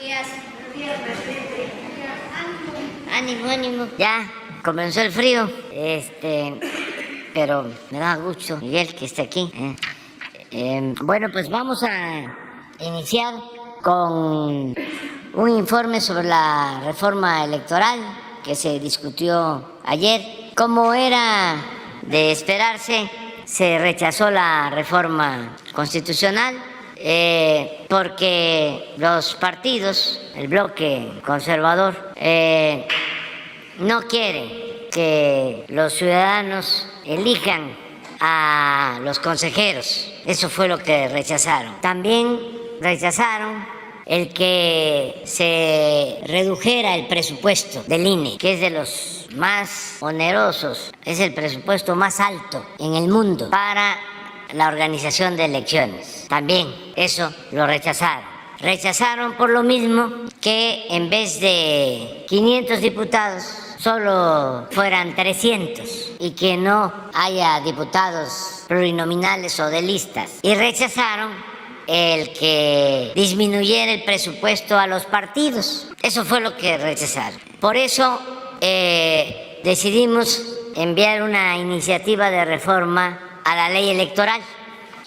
días. Presidente. Ánimo, ánimo. Ya comenzó el frío. Pero me da gusto, Miguel, que esté aquí. Bueno, pues vamos a iniciar con un informe sobre la reforma electoral que se discutió ayer. Como era de esperarse, se rechazó la reforma constitucional porque los partidos, el bloque conservador, no quieren que los ciudadanos elijan a los consejeros. Eso fue lo que rechazaron. También rechazaron el que se redujera el presupuesto del INE, que es de los más onerosos, es el presupuesto más alto en el mundo para la organización de elecciones. También eso lo rechazaron. Rechazaron por lo mismo que en vez de 500 diputados solo fueran 300 y que no haya diputados plurinominales o de listas. Y rechazaron el que disminuyera el presupuesto a los partidos. Eso fue lo que rechazaron. Por eso decidimos enviar una iniciativa de reforma a la ley electoral,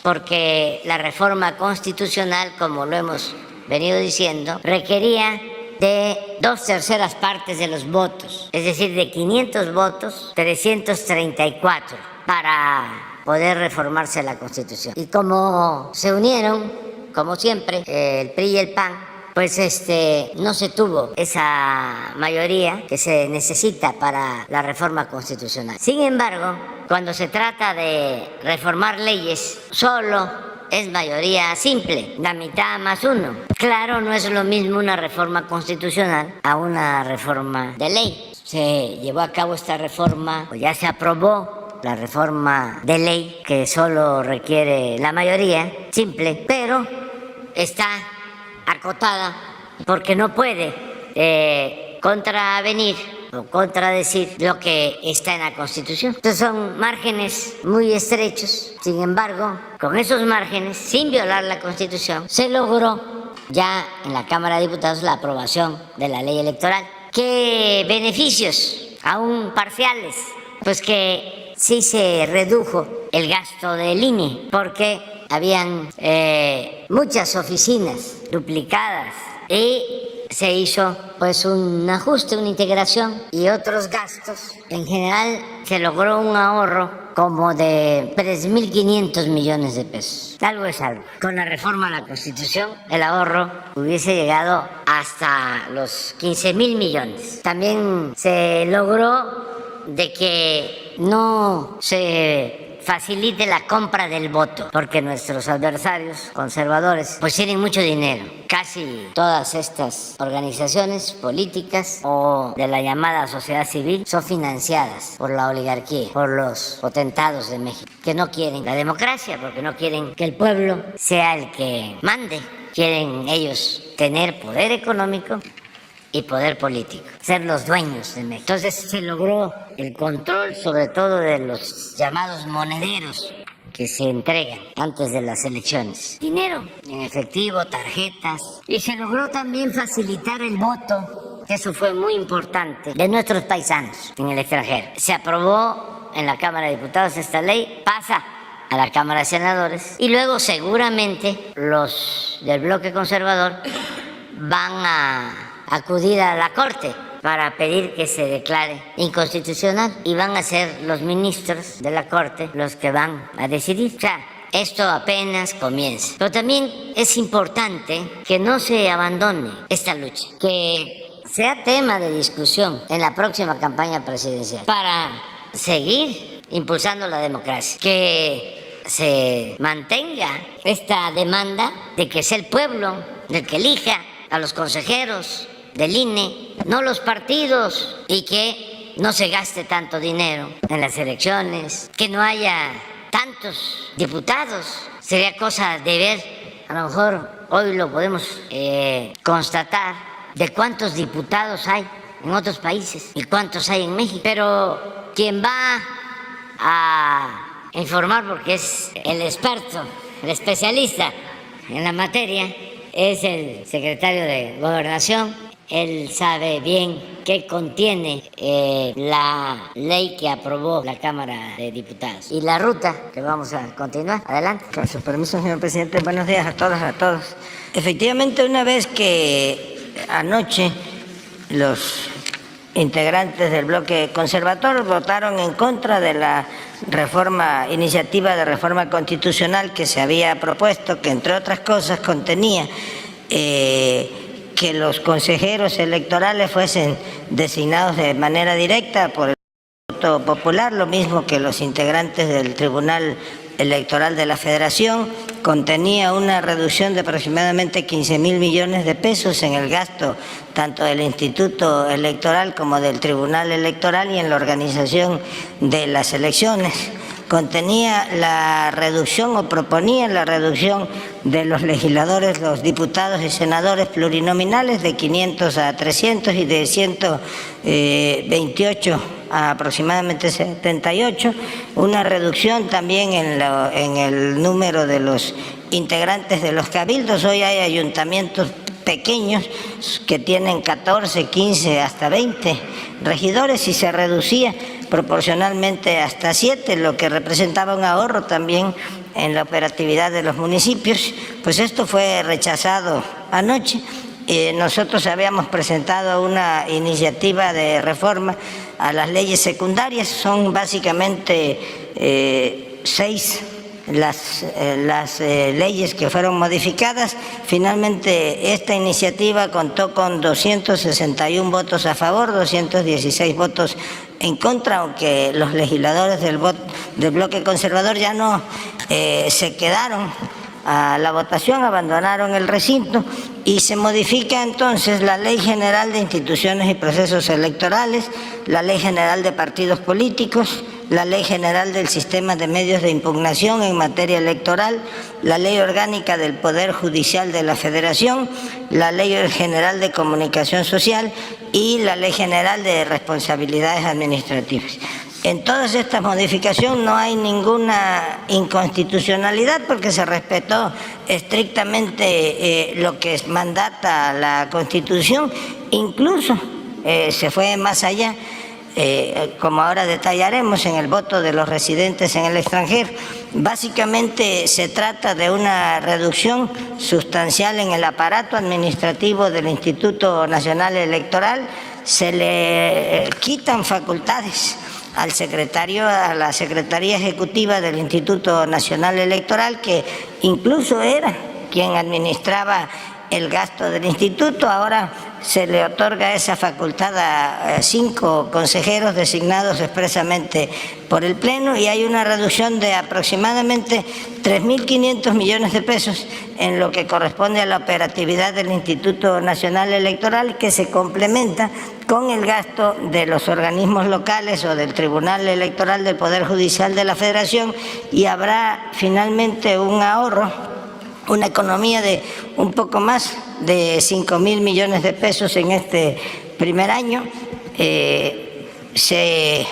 porque la reforma constitucional, como lo hemos venido diciendo, requería de 2/3 partes de los votos, es decir, de 500 votos, 334 para poder reformarse la Constitución. Y como se unieron, como siempre, el PRI y el PAN, pues no se tuvo esa mayoría que se necesita para la reforma constitucional. Sin embargo, cuando se trata de reformar leyes, solo es mayoría simple, la mitad más uno. Claro, no es lo mismo una reforma constitucional a una reforma de ley. Se llevó a cabo esta reforma, o ya se aprobó la reforma de ley, que solo requiere la mayoría simple, pero está acotada porque no puede contravenir o contradecir lo que está en la Constitución. Entonces son márgenes muy estrechos. Sin embargo, con esos márgenes, sin violar la Constitución, se logró ya en la Cámara de Diputados la aprobación de la ley electoral. ¿Qué beneficios? Aún parciales. Pues que sí se redujo el gasto del INE, porque habían muchas oficinas duplicadas y se hizo pues un ajuste, una integración y otros gastos. En general se logró un ahorro como de 3.500 millones de pesos. Algo es algo. Con la reforma a la Constitución el ahorro hubiese llegado hasta los 15.000 millones. También se logró de que no se facilite la compra del voto, porque nuestros adversarios conservadores pues tienen mucho dinero. Casi todas estas organizaciones políticas o de la llamada sociedad civil son financiadas por la oligarquía, por los potentados de México, que no quieren la democracia, porque no quieren que el pueblo sea el que mande. Quieren ellos tener poder económico y poder político, ser los dueños de México. Entonces se logró el control sobre todo de los llamados monederos que se entregan antes de las elecciones. Dinero en efectivo, tarjetas. Y se logró también facilitar el voto, que eso fue muy importante, de nuestros paisanos en el extranjero. Se aprobó en la Cámara de Diputados esta ley, pasa a la Cámara de Senadores y luego seguramente los del bloque conservador van a acudir a la Corte para pedir que se declare inconstitucional y van a ser los ministros de la Corte los que van a decidir. O sea, esto apenas comienza. Pero también es importante que no se abandone esta lucha, que sea tema de discusión en la próxima campaña presidencial para seguir impulsando la democracia, que se mantenga esta demanda de que sea el pueblo el que elija a los consejeros del INE, no los partidos, y que no se gaste tanto dinero en las elecciones, que no haya tantos diputados. Sería cosa de ver, a lo mejor hoy lo podemos constatar, de cuántos diputados hay en otros países y cuántos hay en México. Pero quien va a informar, porque es el experto, el especialista en la materia, es el secretario de Gobernación. Él sabe bien qué contiene la ley que aprobó la Cámara de Diputados y la ruta que vamos a continuar. Adelante. Con su permiso, señor presidente, buenos días a todas, a todos. Efectivamente, una vez que anoche los integrantes del bloque conservador votaron en contra de la iniciativa de reforma constitucional que se había propuesto, que entre otras cosas contenía que los consejeros electorales fuesen designados de manera directa por el voto popular, lo mismo que los integrantes del Tribunal Electoral de la Federación, contenía una reducción de aproximadamente 15.000 millones de pesos en el gasto tanto del Instituto Electoral como del Tribunal Electoral y en la organización de las elecciones. Contenía la reducción o proponía la reducción de los legisladores, los diputados y senadores plurinominales de 500 a 300 y de 128 a aproximadamente 78, una reducción también en el número de los integrantes de los cabildos. Hoy hay ayuntamientos pequeños que tienen 14, 15, hasta 20 regidores y se reducía proporcionalmente hasta 7, lo que representaba un ahorro también en la operatividad de los municipios. Pues esto fue rechazado anoche. Nosotros habíamos presentado una iniciativa de reforma a las leyes secundarias, son básicamente 6 las leyes que fueron modificadas. Finalmente esta iniciativa contó con 261 votos a favor, 216 votos en contra, aunque los legisladores del bloque conservador ya no se quedaron a la votación, abandonaron el recinto y se modifica entonces la Ley General de Instituciones y Procesos Electorales, la Ley General de Partidos Políticos, la Ley General del Sistema de Medios de Impugnación en materia electoral, la Ley Orgánica del Poder Judicial de la Federación, la Ley General de Comunicación Social y la Ley General de Responsabilidades Administrativas. En todas estas modificaciones no hay ninguna inconstitucionalidad porque se respetó estrictamente lo que mandata la Constitución, incluso se fue más allá, como ahora detallaremos, en el voto de los residentes en el extranjero. Básicamente se trata de una reducción sustancial en el aparato administrativo del Instituto Nacional Electoral. Se le quitan facultades al secretario, a la Secretaría Ejecutiva del Instituto Nacional Electoral, que incluso era quien administraba el gasto del instituto. Ahora se le otorga esa facultad a 5 consejeros designados expresamente por el Pleno y hay una reducción de aproximadamente 3.500 millones de pesos en lo que corresponde a la operatividad del Instituto Nacional Electoral, que se complementa con el gasto de los organismos locales o del Tribunal Electoral del Poder Judicial de la Federación, y habrá finalmente un ahorro, una economía de un poco más de 5.000 millones de pesos en este primer año. Se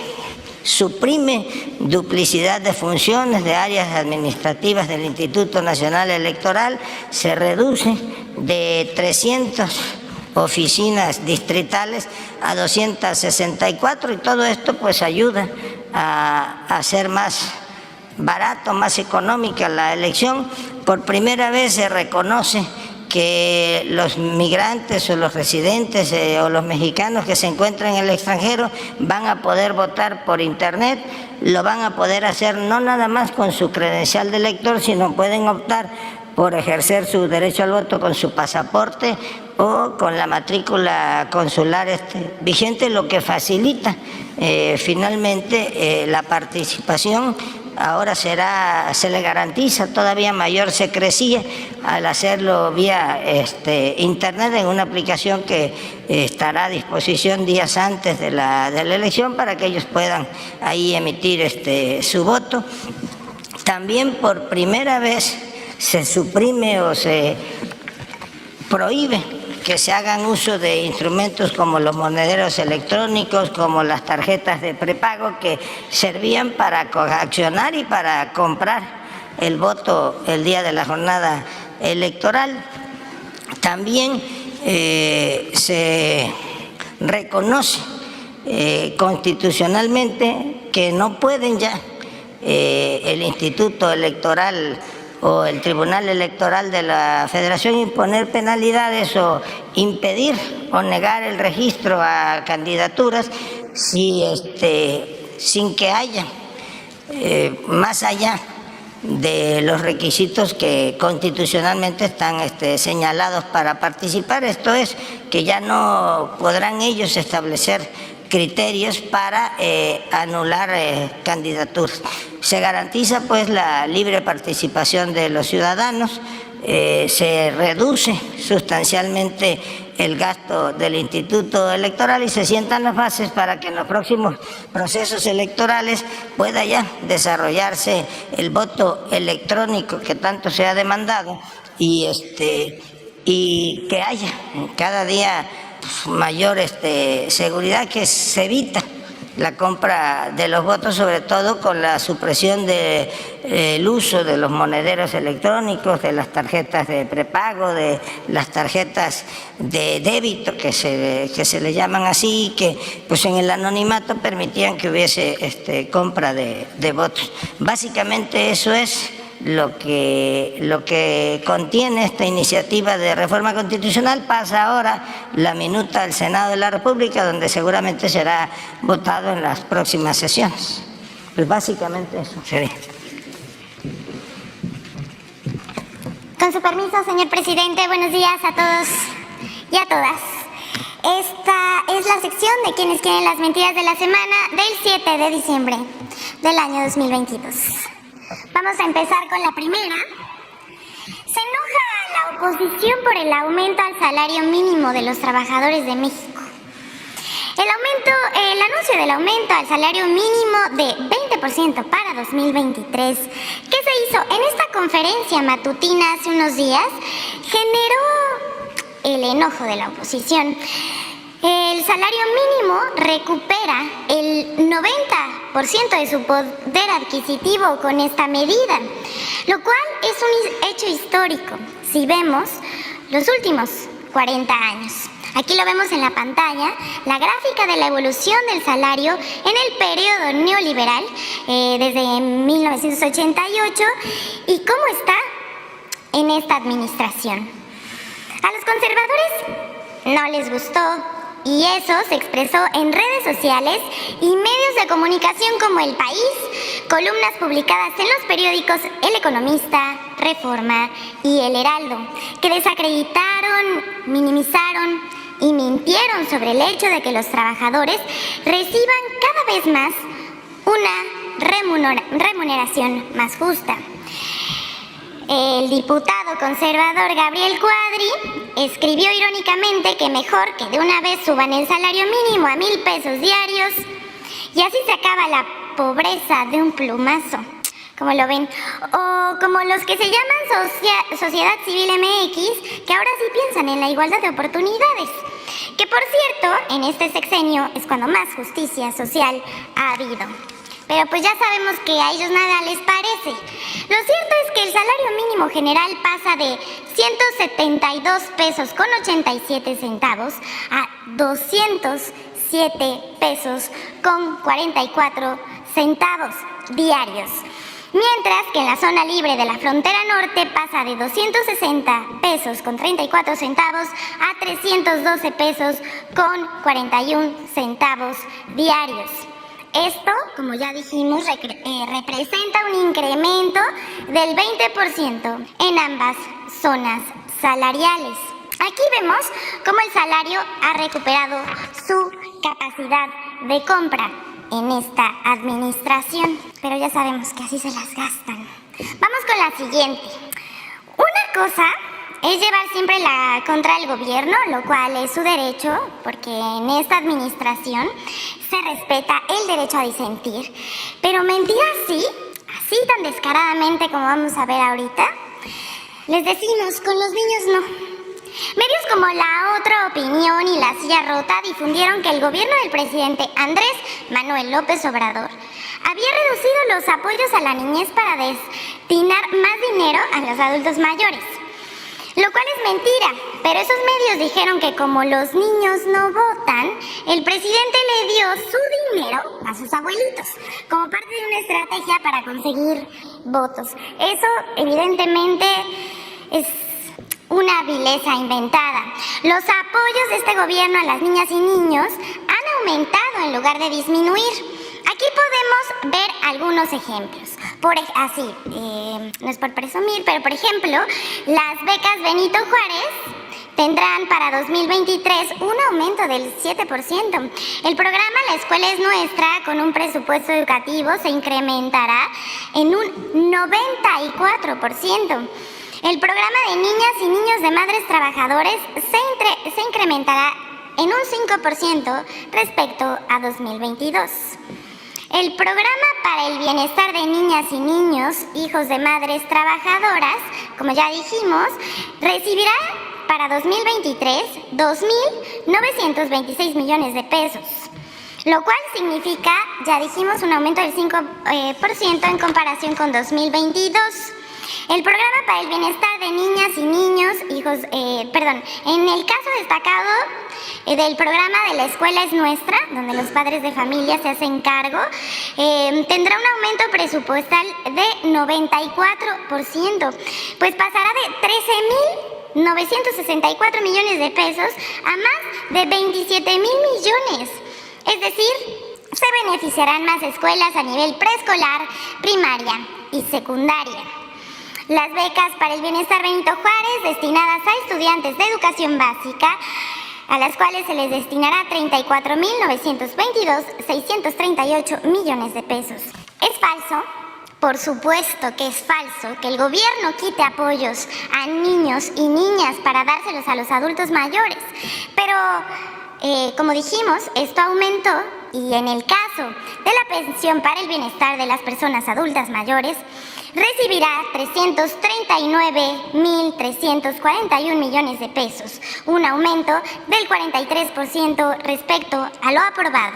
suprime duplicidad de funciones de áreas administrativas del Instituto Nacional Electoral, se reduce de 300 oficinas distritales a 264 y todo esto pues ayuda a hacer más barato, más económica la elección. Por primera vez se reconoce que los migrantes o los residentes o los mexicanos que se encuentran en el extranjero van a poder votar por internet, lo van a poder hacer no nada más con su credencial de elector, sino pueden optar por ejercer su derecho al voto con su pasaporte o con la matrícula consular vigente, lo que facilita finalmente la participación. Ahora se le garantiza todavía mayor secrecía al hacerlo vía internet en una aplicación que estará a disposición días antes de la elección para que ellos puedan ahí emitir su voto. También por primera vez se suprime o se prohíbe que se hagan uso de instrumentos como los monederos electrónicos, como las tarjetas de prepago que servían para coaccionar y para comprar el voto el día de la jornada electoral. También se reconoce constitucionalmente que no pueden ya el Instituto Electoral o el Tribunal Electoral de la Federación imponer penalidades o impedir o negar el registro a candidaturas sin que haya más allá de los requisitos que constitucionalmente están señalados para participar. Esto es, que ya no podrán ellos establecer criterios para anular candidaturas. Se garantiza pues la libre participación de los ciudadanos, se reduce sustancialmente el gasto del Instituto Electoral y se sientan las bases para que en los próximos procesos electorales pueda ya desarrollarse el voto electrónico que tanto se ha demandado y que haya cada día mayor seguridad, que se evita la compra de los votos, sobre todo con la supresión del uso de los monederos electrónicos, de las tarjetas de prepago, de las tarjetas de débito que se le llaman así, que pues en el anonimato permitían que hubiese compra de votos. Básicamente eso es lo que contiene esta iniciativa de reforma constitucional. Pasa ahora la minuta al Senado de la República, donde seguramente será votado en las próximas sesiones. Pues básicamente eso sería. Con su permiso, señor presidente, buenos días a todos y a todas. Esta es la sección de quienes quieren las mentiras de la semana del 7 de diciembre del año 2022. Vamos a empezar con la primera. Se enoja la oposición por el aumento al salario mínimo de los trabajadores de México. El anuncio del aumento al salario mínimo de 20% para 2023, que se hizo en esta conferencia matutina hace unos días, generó el enojo de la oposición. El salario mínimo recupera el 90% de su poder adquisitivo con esta medida, lo cual es un hecho histórico si vemos los últimos 40 años. Aquí lo vemos en la pantalla, la gráfica de la evolución del salario en el periodo neoliberal desde 1988 y cómo está en esta administración. A los conservadores no les gustó, y eso se expresó en redes sociales y medios de comunicación como El País, columnas publicadas en los periódicos El Economista, Reforma y El Heraldo, que desacreditaron, minimizaron y mintieron sobre el hecho de que los trabajadores reciban cada vez más una remuneración más justa. El diputado conservador Gabriel Cuadri escribió irónicamente que mejor que de una vez suban el salario mínimo a 1,000 pesos diarios y así se acaba la pobreza de un plumazo, como lo ven. O como los que se llaman Sociedad Civil MX, que ahora sí piensan en la igualdad de oportunidades, que por cierto, en este sexenio es cuando más justicia social ha habido. Pero pues ya sabemos que a ellos nada les parece. Lo cierto es que el salario mínimo general pasa de 172 pesos con 87 centavos a 207 pesos con 44 centavos diarios. Mientras que en la zona libre de la frontera norte pasa de 260 pesos con 34 centavos a 312 pesos con 41 centavos diarios. Esto, como ya dijimos, representa un incremento del 20% en ambas zonas salariales. Aquí vemos cómo el salario ha recuperado su capacidad de compra en esta administración, pero ya sabemos que así se las gastan. Vamos con la siguiente. Una cosa es llevar siempre la contra el gobierno, lo cual es su derecho, porque en esta administración se respeta el derecho a disentir. Pero mentir así tan descaradamente como vamos a ver ahorita, les decimos, con los niños no. Medios como La Otra Opinión y La Silla Rota difundieron que el gobierno del presidente Andrés Manuel López Obrador había reducido los apoyos a la niñez para destinar más dinero a los adultos mayores. Lo cual es mentira, pero esos medios dijeron que como los niños no votan, el presidente le dio su dinero a sus abuelitos, como parte de una estrategia para conseguir votos. Eso evidentemente es una vileza inventada. Los apoyos de este gobierno a las niñas y niños han aumentado en lugar de disminuir. Aquí podemos ver algunos ejemplos. No es por presumir, pero por ejemplo, las becas Benito Juárez tendrán para 2023 un aumento del 7%. El programa La Escuela es Nuestra, con un presupuesto educativo, se incrementará en un 94%. El programa de niñas y niños de madres trabajadores se incrementará en un 5% respecto a 2022. El programa para el bienestar de niñas y niños, hijos de madres trabajadoras, como ya dijimos, recibirá para 2023 2.926 millones de pesos, lo cual significa, ya dijimos, un aumento del 5% en comparación con 2022. El programa para el bienestar de niñas y niños, en el caso destacado del programa de La Escuela es Nuestra, donde los padres de familia se hacen cargo, tendrá un aumento presupuestal de 94%, pues pasará de 13.964 millones de pesos a más de 27.000 millones. Es decir, se beneficiarán más escuelas a nivel preescolar, primaria y secundaria. Las becas para el bienestar Benito Juárez, destinadas a estudiantes de educación básica, a las cuales se les destinará 34.922.638 millones de pesos. ¿Es falso? Por supuesto que es falso que el gobierno quite apoyos a niños y niñas para dárselos a los adultos mayores. Pero, como dijimos, esto aumentó y en el caso de la pensión para el bienestar de las personas adultas mayores, recibirá 339.341 millones de pesos, un aumento del 43% respecto a lo aprobado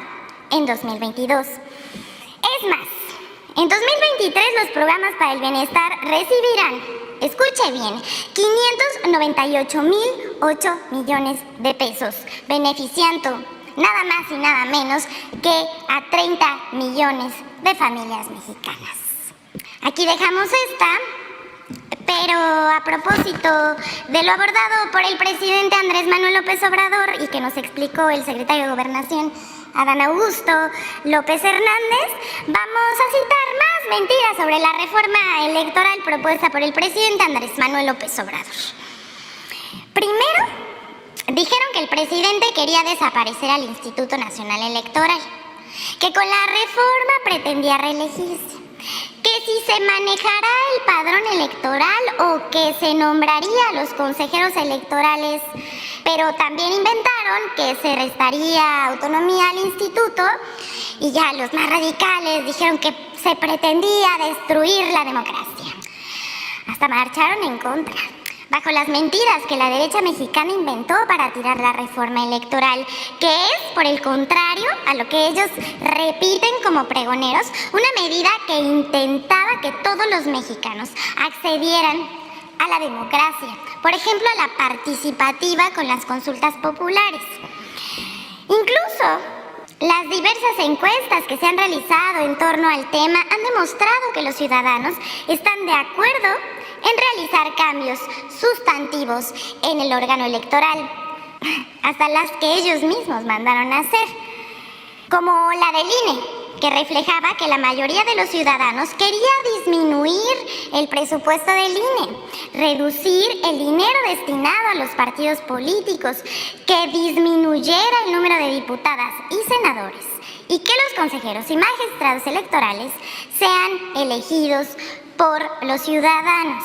en 2022. Es más, en 2023 los programas para el bienestar recibirán, escuche bien, 598.008 millones de pesos, beneficiando nada más y nada menos que a 30 millones de familias mexicanas. Aquí dejamos esta, pero a propósito de lo abordado por el presidente Andrés Manuel López Obrador y que nos explicó el secretario de Gobernación Adán Augusto López Hernández, vamos a citar más mentiras sobre la reforma electoral propuesta por el presidente Andrés Manuel López Obrador. Primero, dijeron que el presidente quería desaparecer al Instituto Nacional Electoral, que con la reforma pretendía reelegirse, que si se manejara el padrón electoral o que se nombraría a los consejeros electorales, pero también inventaron que se restaría autonomía al instituto y ya los más radicales dijeron que se pretendía destruir la democracia. Hasta marcharon en contra, bajo las mentiras que la derecha mexicana inventó para tirar la reforma electoral, que es, por el contrario, a lo que ellos repiten como pregoneros, una medida que intentaba que todos los mexicanos accedieran a la democracia, por ejemplo, a la participativa con las consultas populares. Incluso las diversas encuestas que se han realizado en torno al tema han demostrado que los ciudadanos están de acuerdo en realizar cambios sustantivos en el órgano electoral, hasta las que ellos mismos mandaron a hacer, como la del INE, que reflejaba que la mayoría de los ciudadanos quería disminuir el presupuesto del INE, reducir el dinero destinado a los partidos políticos, que disminuyera el número de diputadas y senadores, y que los consejeros y magistrados electorales sean elegidos por los ciudadanos.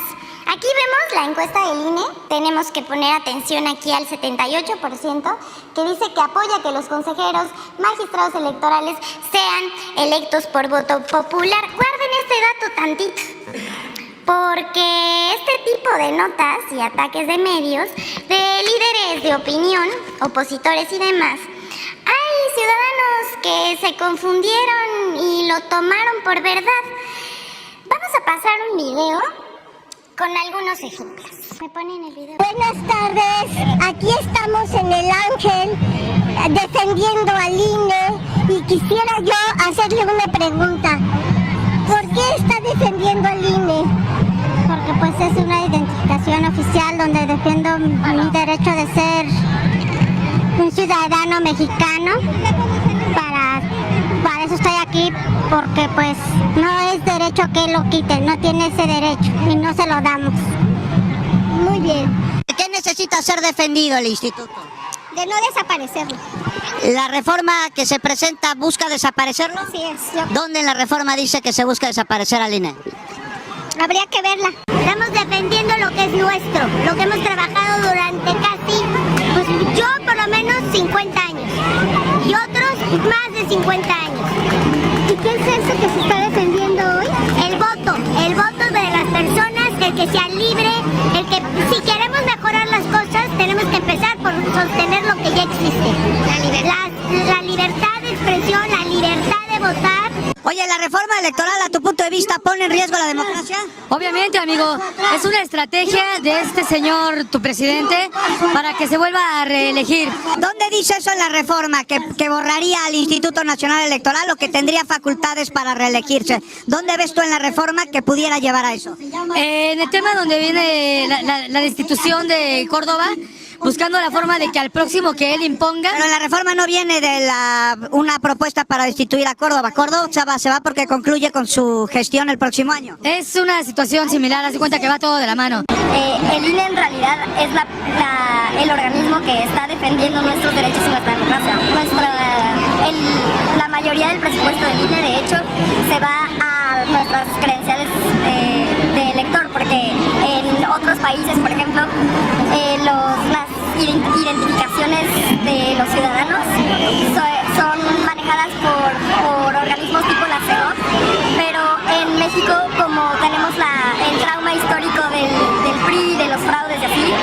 Aquí vemos la encuesta del INE, tenemos que poner atención aquí al 78%, que dice que apoya que los consejeros, magistrados electorales sean electos por voto popular. Guarden este dato tantito, porque este tipo de notas y ataques de medios, de líderes de opinión, opositores y demás, hay ciudadanos que se confundieron y lo tomaron por verdad. Vamos a pasar un video con algunos ejemplos. ¿Me ponen el video? Buenas tardes, aquí estamos en El Ángel defendiendo al INE y quisiera yo hacerle una pregunta. ¿Por qué está defendiendo al INE? Porque pues es una identificación oficial donde defiendo mi derecho de ser un ciudadano mexicano. Para eso estoy aquí, porque pues no es derecho que lo quiten, no tiene ese derecho y no se lo damos. Muy bien. ¿Qué necesita ser defendido el instituto? De no desaparecerlo. ¿La reforma que se presenta busca desaparecerlo? Así es. ¿Dónde en la reforma dice que se busca desaparecer al INE? Habría que verla. Estamos defendiendo lo que es nuestro, lo que hemos trabajado durante casi, pues yo por lo menos 50 años y otros más de 50 años. ¿Y qué es eso que se está defendiendo hoy? El voto de las personas, el que sea libre, el que si queremos mejorar las cosas tenemos que empezar por sostener lo que ya existe. La libertad de expresión, la libertad de votar. Oye, ¿la reforma electoral a tu punto de vista pone en riesgo la democracia? Obviamente, amigo, es una estrategia de este señor, tu presidente, para que se vuelva a reelegir. ¿Dónde dice eso en la reforma? ¿Que borraría al Instituto Nacional Electoral o que tendría facultades para reelegirse? ¿Dónde ves tú en la reforma que pudiera llevar a eso? En el tema donde viene la destitución de Córdoba, buscando la forma de que al próximo que él imponga... Pero en la reforma no viene de una propuesta para destituir a Córdoba. Córdoba se va porque concluye con su gestión el próximo año. Es una situación similar, haz de cuenta que va todo de la mano. El INE en realidad es el organismo que está defendiendo nuestros derechos y nuestra democracia. La mayoría del presupuesto del INE, de hecho, se va a nuestras credenciales de elector, porque en otros países, por ejemplo, las identificaciones de los ciudadanos son manejadas por organismos tipo la CEDO, pero en México, como tenemos el trauma histórico del PRI, de los fraudes y así,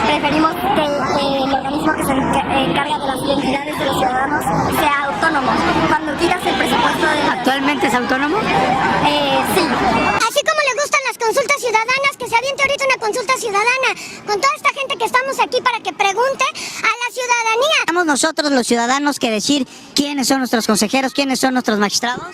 preferimos que el organismo que se encarga de las identidades de los ciudadanos sea autónomo. Cuando quitas el presupuesto de... ¿Actualmente es autónomo? Sí. Así como le gustan las consultas ciudadanas, que se aviente ahorita una consulta ciudadana con toda esta gente que estamos aquí para que pregunte a la ciudadanía. ¿Tenemos nosotros los ciudadanos que decir quiénes son nuestros consejeros, quiénes son nuestros magistrados?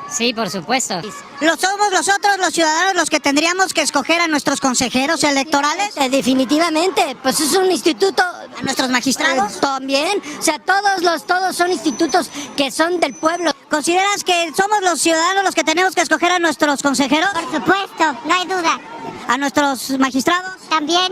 Sí, por supuesto. ¿Lo somos nosotros los ciudadanos los que tendríamos que escoger a nuestros consejeros electorales? Definitivamente, pues es un instituto... ¿A nuestros magistrados? También, o sea, todos son institutos que son del pueblo. ¿Consideras que somos los ciudadanos los que tenemos que escoger a nuestros consejeros? Por supuesto, no hay duda. ¿A nuestros magistrados? También.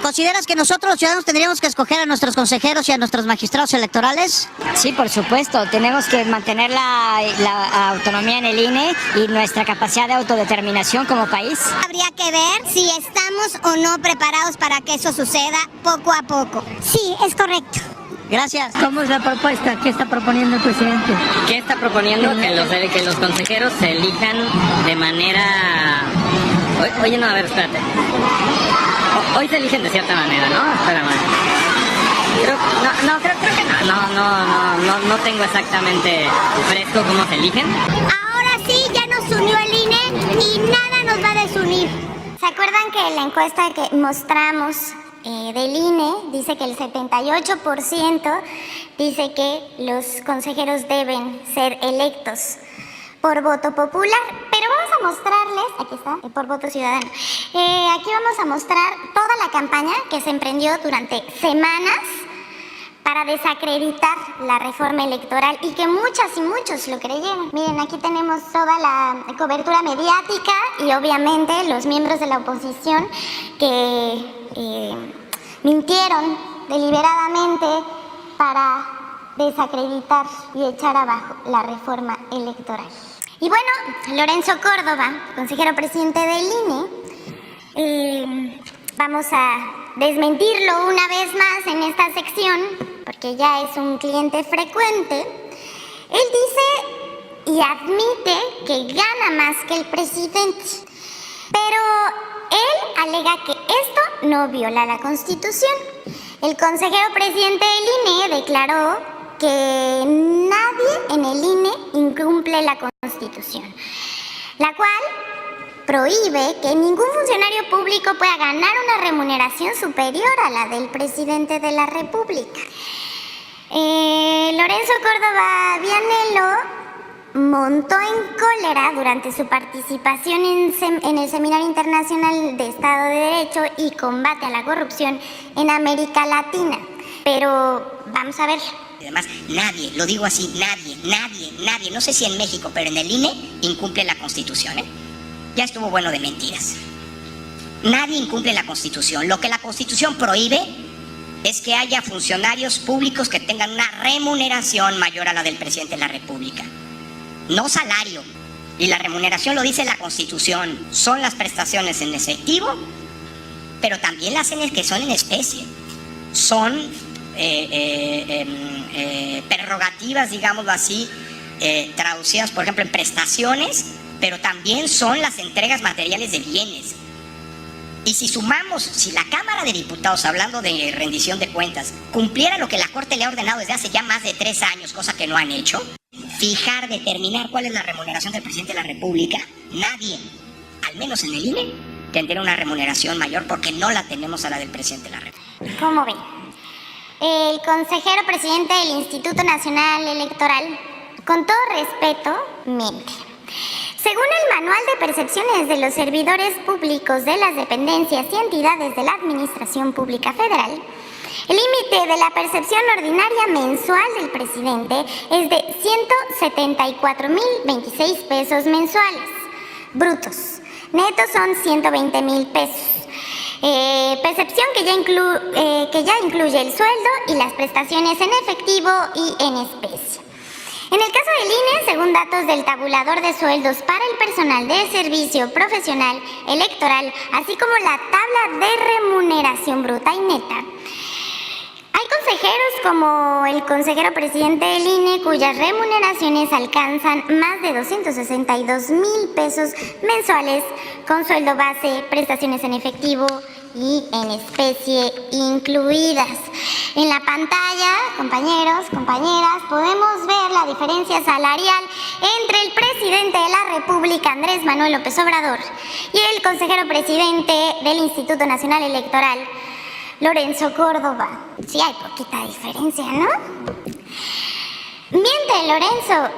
¿Consideras que nosotros los ciudadanos tendríamos que escoger a nuestros consejeros y a nuestros magistrados electorales? Sí, por supuesto, tenemos que mantener la autonomía en el INE y nuestra capacidad de autodeterminación como país. Habría que ver si estamos o no preparados para que eso suceda poco a poco. Sí, es correcto. Gracias. ¿Cómo es la propuesta? ¿Qué está proponiendo el presidente? ¿Qué está proponiendo? Que los consejeros se elijan de manera... Oye, no, a ver, espérate. Hoy se eligen de cierta manera, ¿no? Espérame. Creo que no. No tengo exactamente fresco cómo se eligen. Ahora sí, ya nos unió el INE y nada nos va a desunir. ¿Se acuerdan que en la encuesta que mostramos del INE dice que el 78% dice que los consejeros deben ser electos por voto popular? Pero vamos a mostrarles, aquí está, por voto ciudadano. Aquí vamos a mostrar toda la campaña que se emprendió durante semanas para desacreditar la reforma electoral y que muchas y muchos lo creyeron. Miren, aquí tenemos toda la cobertura mediática y obviamente los miembros de la oposición que mintieron deliberadamente para desacreditar y echar abajo la reforma electoral. Y bueno, Lorenzo Córdoba, consejero presidente del INE, vamos a desmentirlo una vez más en esta sección, porque ya es un cliente frecuente. Él dice y admite que gana más que el presidente, pero él alega que esto no viola la Constitución. El consejero presidente del INE declaró que nadie en el INE incumple la Constitución, la cual prohíbe que ningún funcionario público pueda ganar una remuneración superior a la del presidente de la República. Lorenzo Córdoba Vianello montó en cólera durante su participación en el Seminario Internacional de Estado de Derecho y Combate a la Corrupción en América Latina. Pero vamos a ver. Además, nadie, lo digo así, nadie, no sé si en México, pero en el INE incumple la Constitución, ¿eh? Ya estuvo bueno de mentiras. Nadie incumple la Constitución. Lo que la Constitución prohíbe es que haya funcionarios públicos que tengan una remuneración mayor a la del presidente de la República. No salario. Y la remuneración lo dice la Constitución. Son las prestaciones en efectivo, pero también las que son en especie. Son prerrogativas, digámoslo así, traducidas, por ejemplo, en prestaciones, pero también son las entregas materiales de bienes. Y si sumamos, si la Cámara de Diputados, hablando de rendición de cuentas, cumpliera lo que la Corte le ha ordenado desde hace ya más de 3 años, cosa que no han hecho, fijar, determinar cuál es la remuneración del presidente de la República, nadie, al menos en el INE, tendría una remuneración mayor porque no la tenemos a la del presidente de la República. ¿Cómo ven? El consejero presidente del Instituto Nacional Electoral, con todo respeto, miente. Según el Manual de Percepciones de los Servidores Públicos de las Dependencias y Entidades de la Administración Pública Federal, el límite de la percepción ordinaria mensual del presidente es de 174,026 pesos mensuales, brutos. Netos son 120,000 pesos. Percepción que ya incluye el sueldo y las prestaciones en efectivo y en especie. En el caso del INE, según datos del tabulador de sueldos para el personal de servicio profesional electoral, así como la tabla de remuneración bruta y neta, hay consejeros como el consejero presidente del INE cuyas remuneraciones alcanzan más de 262,000 pesos mensuales con sueldo base, prestaciones en efectivo y en especie incluidas. En la pantalla, compañeros, compañeras, podemos ver la diferencia salarial entre el presidente de la República, Andrés Manuel López Obrador, y el consejero presidente del Instituto Nacional Electoral, Lorenzo Córdoba. Sí hay poquita diferencia, ¿no? Miente Lorenzo.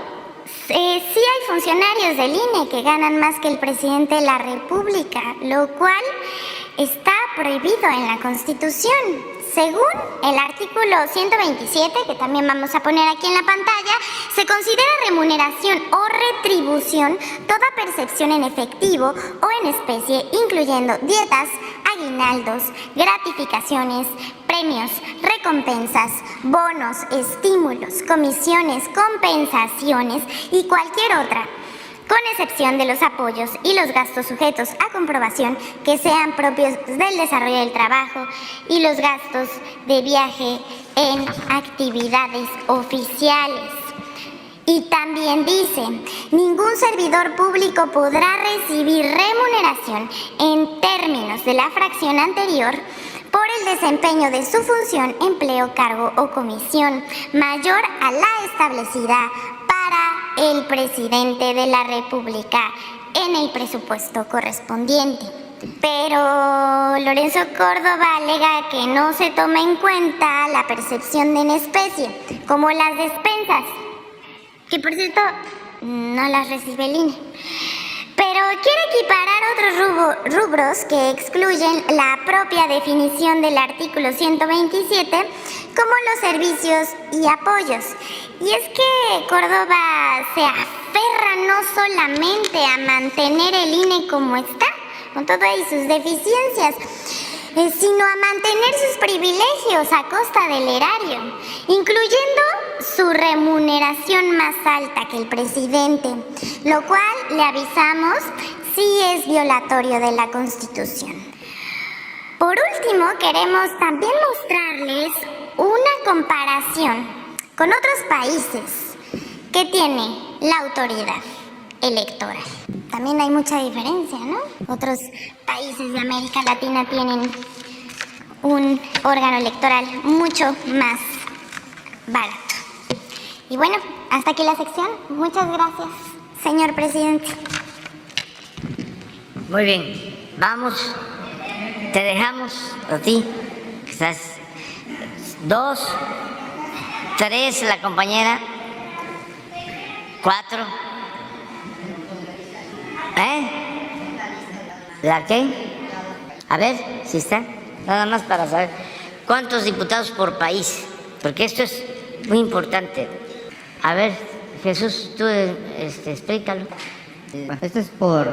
Sí hay funcionarios del INE que ganan más que el presidente de la República, lo cual está prohibido en la Constitución. Según el artículo 127, que también vamos a poner aquí en la pantalla, se considera remuneración o retribución toda percepción en efectivo o en especie, incluyendo dietas, aguinaldos, gratificaciones, premios, recompensas, bonos, estímulos, comisiones, compensaciones y cualquier otra, con excepción de los apoyos y los gastos sujetos a comprobación que sean propios del desarrollo del trabajo y los gastos de viaje en actividades oficiales. Y también dice, ningún servidor público podrá recibir remuneración en términos de la fracción anterior por el desempeño de su función, empleo, cargo o comisión mayor a la establecida para el presidente de la República en el presupuesto correspondiente. Pero Lorenzo Córdoba alega que no se toma en cuenta la percepción de en especie, como las despensas, que por cierto no las recibe el INE. Pero quiere equiparar otros rubros que excluyen la propia definición del artículo 127, como los servicios y apoyos. Y es que Córdoba se aferra no solamente a mantener el INE como está, con todo y sus deficiencias, sino a mantener sus privilegios a costa del erario, incluyendo su remuneración más alta que el presidente, lo cual, le avisamos, sí es violatorio de la Constitución. Por último, queremos también mostrarles una comparación con otros países que tiene la autoridad electoral. También hay mucha diferencia, ¿no? Otros países de América Latina tienen un órgano electoral mucho más barato. Y bueno, hasta aquí la sección. Muchas gracias, señor presidente. Muy bien, vamos, te dejamos a ti, que estás 2, 3 la compañera, 4, ¿la qué? A ver si está, nada más para saber cuántos diputados por país, porque esto es muy importante. A ver, Jesús, tú explícalo. Esto es por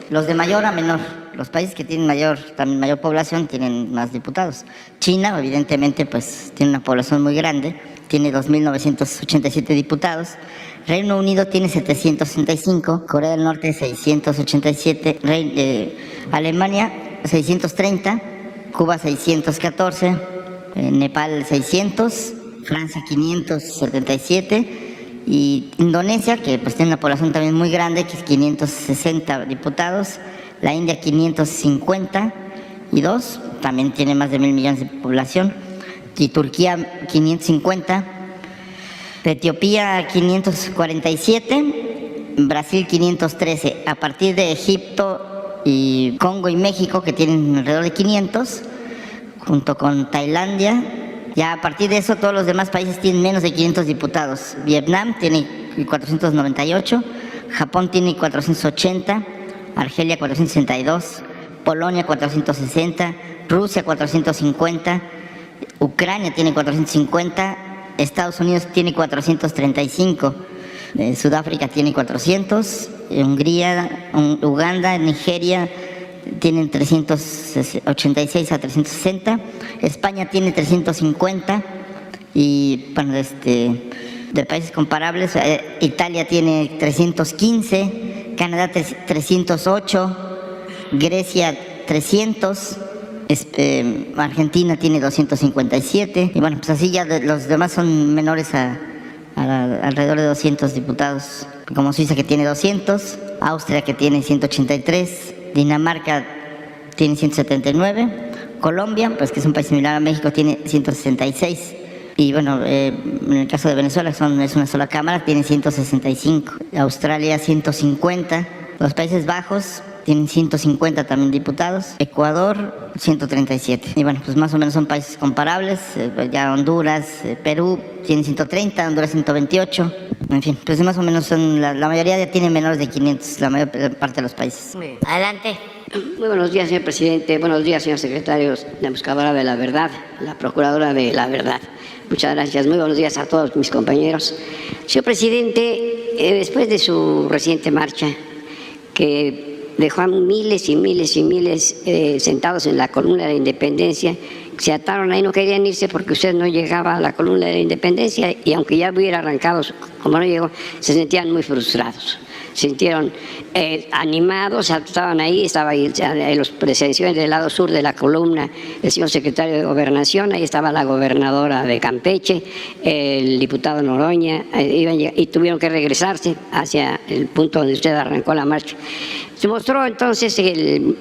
los de mayor a menor. Los países que tienen también mayor población tienen más diputados. China, evidentemente, pues tiene una población muy grande, tiene 2.987 diputados. Reino Unido tiene 765, Corea del Norte 687, Alemania 630, Cuba 614, Nepal 600, Francia 577 y Indonesia, que pues tiene una población también muy grande, que es 560 diputados, la India 552, también tiene más de 1.000 millones de población, y Turquía 550, Etiopía 547, Brasil 513, a partir de Egipto y Congo y México, que tienen alrededor de 500, junto con Tailandia. Ya a partir de eso todos los demás países tienen menos de 500 diputados. Vietnam tiene 498, Japón tiene 480, Argelia 462, Polonia 460, Rusia 450, Ucrania tiene 450, Estados Unidos tiene 435, Sudáfrica tiene 400, Hungría, Uganda, Nigeria tienen 386 a 360, España tiene 350 y bueno, de países comparables, Italia tiene 315, Canadá 308, Grecia 300, Argentina tiene 257 y bueno, pues así ya los demás son menores a alrededor de 200 diputados, como Suiza, que tiene 200, Austria, que tiene 183, Dinamarca tiene 179, Colombia, pues que es un país similar a México, tiene 166 y bueno, en el caso de Venezuela es una sola cámara, tiene 165, Australia 150, los Países Bajos tienen 150 también diputados, Ecuador 137 y bueno, pues más o menos son países comparables. Ya Honduras, Perú tienen 130, Honduras 128, en fin, pues más o menos son la mayoría ya tienen menores de 500, la mayor parte de los países. Adelante. Muy buenos días, señor presidente, buenos días, señor secretario, la buscadora de la verdad, la procuradora de la verdad. Muchas gracias, muy buenos días a todos mis compañeros. Señor presidente, después de su reciente marcha, que dejó a miles y miles y miles sentados en la columna de la Independencia, se ataron ahí, no querían irse porque usted no llegaba a la columna de la Independencia y aunque ya hubiera arrancado, como no llegó, se sentían muy frustrados. Se sintieron animados, estaban ahí, estaba ahí los presenciales del lado sur de la columna, el señor secretario de Gobernación, ahí estaba la gobernadora de Campeche, el diputado Noroña, y tuvieron que regresarse hacia el punto donde usted arrancó la marcha. Se mostró entonces el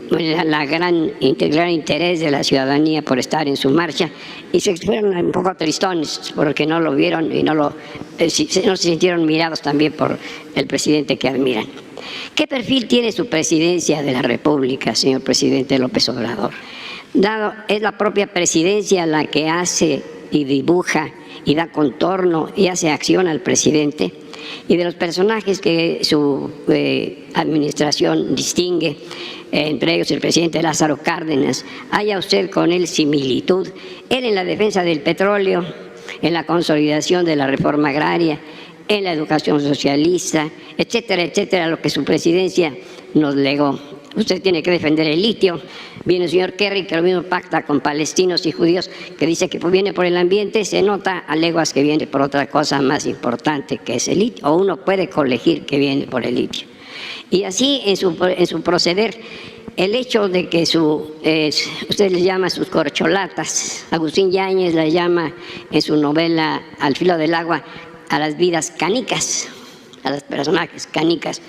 gran interés de la ciudadanía por estar en su marcha y se fueron un poco tristones porque no lo vieron y no se sintieron mirados también por el presidente que admiran. ¿Qué perfil tiene su presidencia de la República, señor presidente López Obrador? Es la propia presidencia la que hace y dibuja y da contorno y hace acción al presidente, y de los personajes que su administración distingue, entre ellos el presidente Lázaro Cárdenas, haya usted con él similitud, él en la defensa del petróleo, en la consolidación de la reforma agraria, en la educación socialista, etcétera, etcétera, lo que su presidencia nos legó. Usted tiene que defender el litio. Viene el señor Kerry, que lo mismo pacta con palestinos y judíos, que dice que viene por el ambiente, se nota a leguas que viene por otra cosa más importante que es el litio, o uno puede colegir que viene por el litio. Y así en su proceder, el hecho de que usted le llama sus corcholatas, Agustín Yáñez la llama en su novela Al filo del agua a las vidas canicas, a los personajes canicas.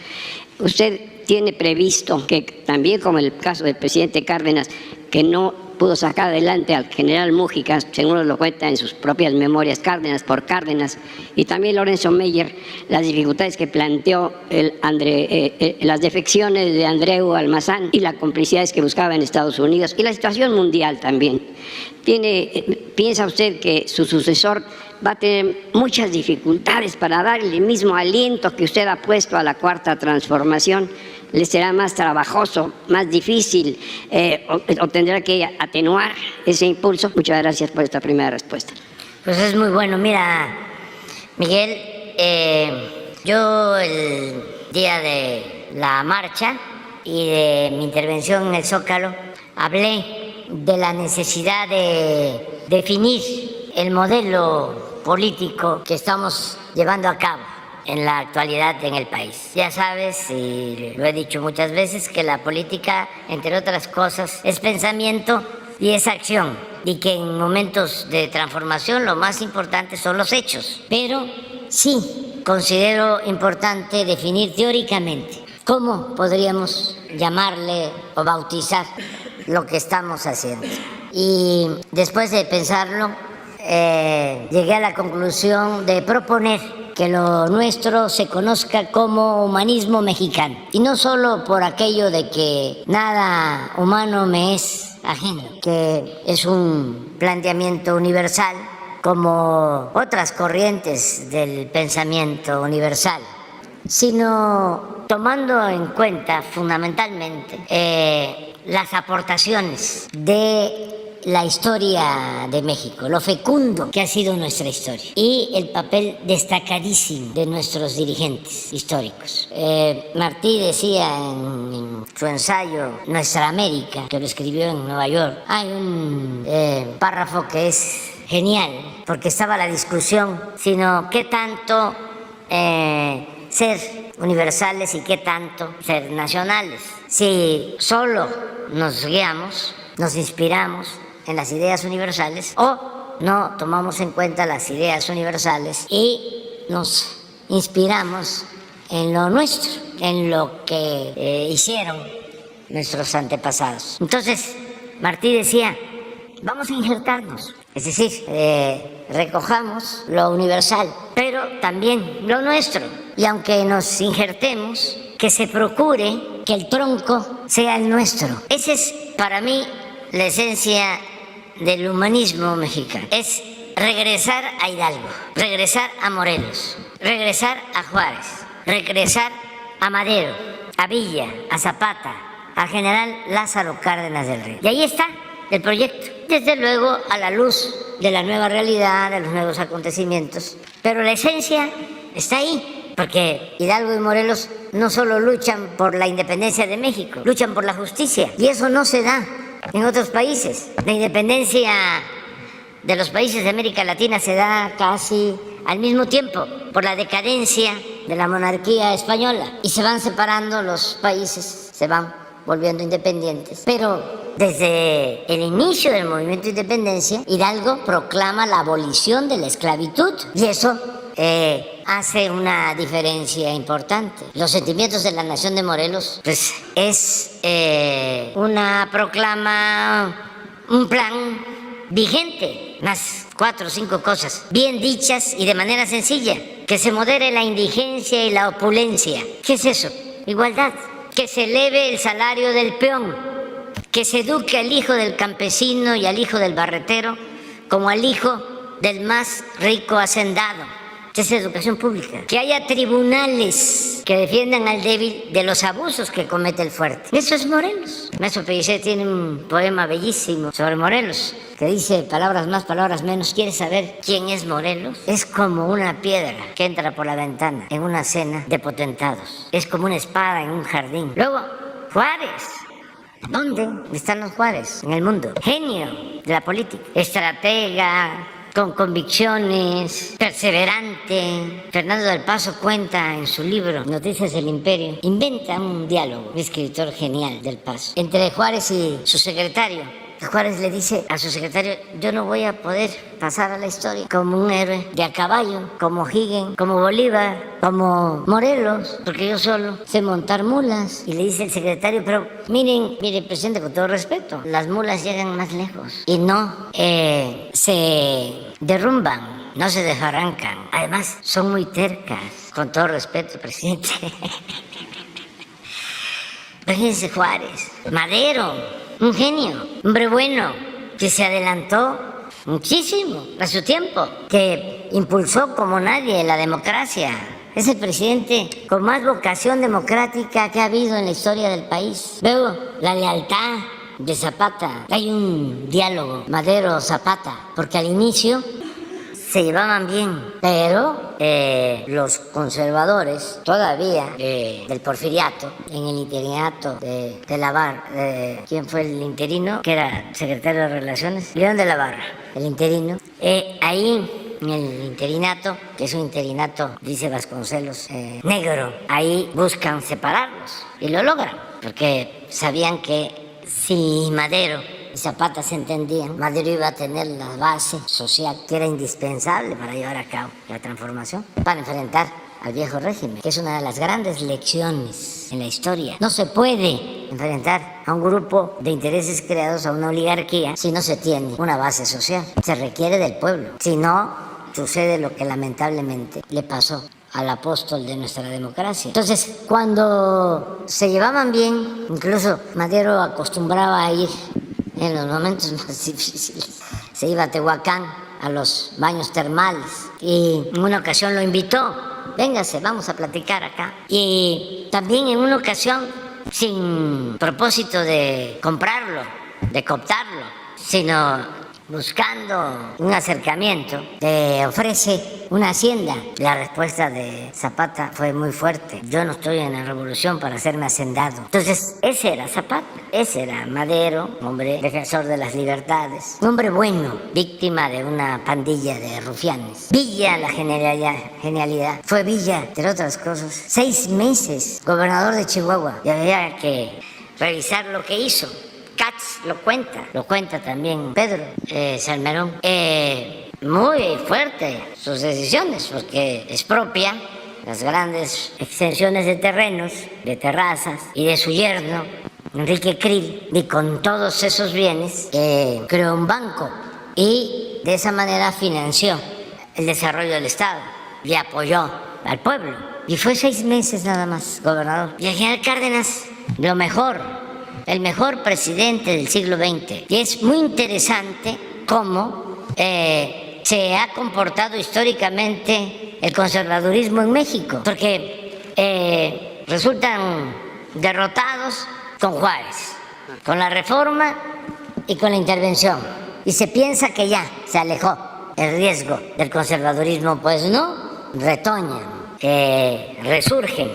Usted tiene previsto que también, como en el caso del presidente Cárdenas, que no pudo sacar adelante al general Mújica, según nos lo cuenta en sus propias memorias, Cárdenas por Cárdenas, y también Lorenzo Meyer, las dificultades que planteó las defecciones de Andreu Almazán y las complicidades que buscaba en Estados Unidos, y la situación mundial también. ¿Piensa usted que su sucesor va a tener muchas dificultades para dar el mismo aliento que usted ha puesto a la Cuarta Transformación? ¿Le será más trabajoso, más difícil o tendrá que atenuar ese impulso? Muchas gracias por esta primera respuesta. Pues es muy bueno. Mira, Miguel, yo el día de la marcha y de mi intervención en el Zócalo hablé de la necesidad de definir el modelo político que estamos llevando a cabo en la actualidad en el país. Ya sabes, y lo he dicho muchas veces, que la política, entre otras cosas, es pensamiento y es acción, y que en momentos de transformación lo más importante son los hechos. Pero sí considero importante definir teóricamente cómo podríamos llamarle o bautizar lo que estamos haciendo. Y después de pensarlo, llegué a la conclusión de proponer que lo nuestro se conozca como humanismo mexicano, y no solo por aquello de que nada humano me es ajeno, que es un planteamiento universal como otras corrientes del pensamiento universal, sino tomando en cuenta fundamentalmente las aportaciones de la historia de México, lo fecundo que ha sido nuestra historia y el papel destacadísimo de nuestros dirigentes históricos. Martí decía en su ensayo Nuestra América, que lo escribió en Nueva York, hay un párrafo que es genial, porque estaba la discusión, sino qué tanto ser universales y qué tanto ser nacionales. Si solo nos guiamos, nos inspiramos en las ideas universales, o no tomamos en cuenta las ideas universales y nos inspiramos en lo nuestro, en lo que hicieron nuestros antepasados. Entonces, Martí decía, vamos a injertarnos, es decir, recojamos lo universal, pero también lo nuestro. Y aunque nos injertemos, que se procure que el tronco sea el nuestro. Esa es para mí la esencia del humanismo mexicano. Es regresar a Hidalgo, regresar a Morelos, regresar a Juárez, regresar a Madero, a Villa, a Zapata, al general Lázaro Cárdenas del Río. Y ahí está el proyecto, desde luego a la luz de la nueva realidad, de los nuevos acontecimientos. Pero la esencia está ahí, porque Hidalgo y Morelos no solo luchan por la independencia de México, luchan por la justicia. Y eso no se da en otros países. La independencia de los países de América Latina se da casi al mismo tiempo por la decadencia de la monarquía española, y se van separando los países, se van volviendo independientes. Pero desde el inicio del movimiento de independencia, Hidalgo proclama la abolición de la esclavitud, y eso hace una diferencia importante. Los sentimientos de la nación de Morelos, pues es una proclama, un plan vigente, más 4 o 5 cosas bien dichas y de manera sencilla: que se modere la indigencia y la opulencia. ¿Qué es eso? Igualdad. Que se eleve el salario del peón, que se eduque al hijo del campesino y al hijo del barretero como al hijo del más rico hacendado. Es educación pública. Que haya tribunales que defiendan al débil de los abusos que comete el fuerte. Eso es Morelos. Maestro Pellicer tiene un poema bellísimo sobre Morelos que dice, palabras más, palabras menos. ¿Quieres saber quién es Morelos? Es como una piedra que entra por la ventana en una cena de potentados. Es como una espada en un jardín. Luego, Juárez. ¿Dónde están los Juárez en el mundo? Genio de la política, estratega, con convicciones, perseverante. Fernando del Paso cuenta en su libro Noticias del Imperio, inventa un diálogo, un escritor genial del Paso, entre Juárez y su secretario. Juárez le dice a su secretario, yo no voy a poder pasar a la historia como un héroe de a caballo, como Higgins, como Bolívar, como Morelos, porque yo solo sé montar mulas. Y le dice el secretario, pero mire, presidente, con todo respeto, las mulas llegan más lejos y no se derrumban, no se desbarrancan. Además, son muy tercas, con todo respeto, presidente. Imagínense Juárez, Madero, un genio, hombre bueno, que se adelantó muchísimo a su tiempo, que impulsó como nadie la democracia. Es el presidente con más vocación democrática que ha habido en la historia del país. Veo la lealtad de Zapata. Hay un diálogo Madero-Zapata, porque al inicio se llevaban bien, pero los conservadores todavía del porfiriato, en el interinato de la Barra, ¿quién fue el interino? Que era secretario de Relaciones, León de la Barra, el interino. Ahí en el interinato, que es un interinato, dice Vasconcelos, negro, ahí buscan separarlos y lo logran, porque sabían que si Madero y Zapata se entendían, Madero iba a tener la base social que era indispensable para llevar a cabo la transformación, para enfrentar al viejo régimen, que es una de las grandes lecciones en la historia. No se puede enfrentar a un grupo de intereses creados, a una oligarquía, si no se tiene una base social. Se requiere del pueblo. Si no, sucede lo que lamentablemente le pasó al apóstol de nuestra democracia. Entonces, cuando se llevaban bien, incluso Madero acostumbraba a ir en los momentos más difíciles. Se iba a Tehuacán, a los baños termales, y en una ocasión lo invitó: véngase, vamos a platicar acá. Y también en una ocasión, sin propósito de comprarlo, de cooptarlo, sino buscando un acercamiento, le ofrece una hacienda. La respuesta de Zapata fue muy fuerte: yo no estoy en la revolución para hacerme hacendado. Entonces, ese era Zapata, ese era Madero, hombre defensor de las libertades, un hombre bueno, víctima de una pandilla de rufianes. Villa, la genialidad, fue Villa, entre otras cosas, 6 meses gobernador de Chihuahua, y había que revisar lo que hizo. Katz lo cuenta también Pedro Salmerón. Muy fuerte sus decisiones, porque expropia las grandes extensiones de terrenos, de terrazas, y de su yerno, Enrique Krill, y con todos esos bienes creó un banco y de esa manera financió el desarrollo del Estado y apoyó al pueblo. Y fue 6 meses nada más gobernador. Y el general Cárdenas, lo mejor, el mejor presidente del siglo XX. Y es muy interesante cómo se ha comportado históricamente el conservadurismo en México, porque resultan derrotados con Juárez, con la Reforma y con la Intervención. Y se piensa que ya se alejó el riesgo del conservadurismo. Pues no, retoñan, resurgen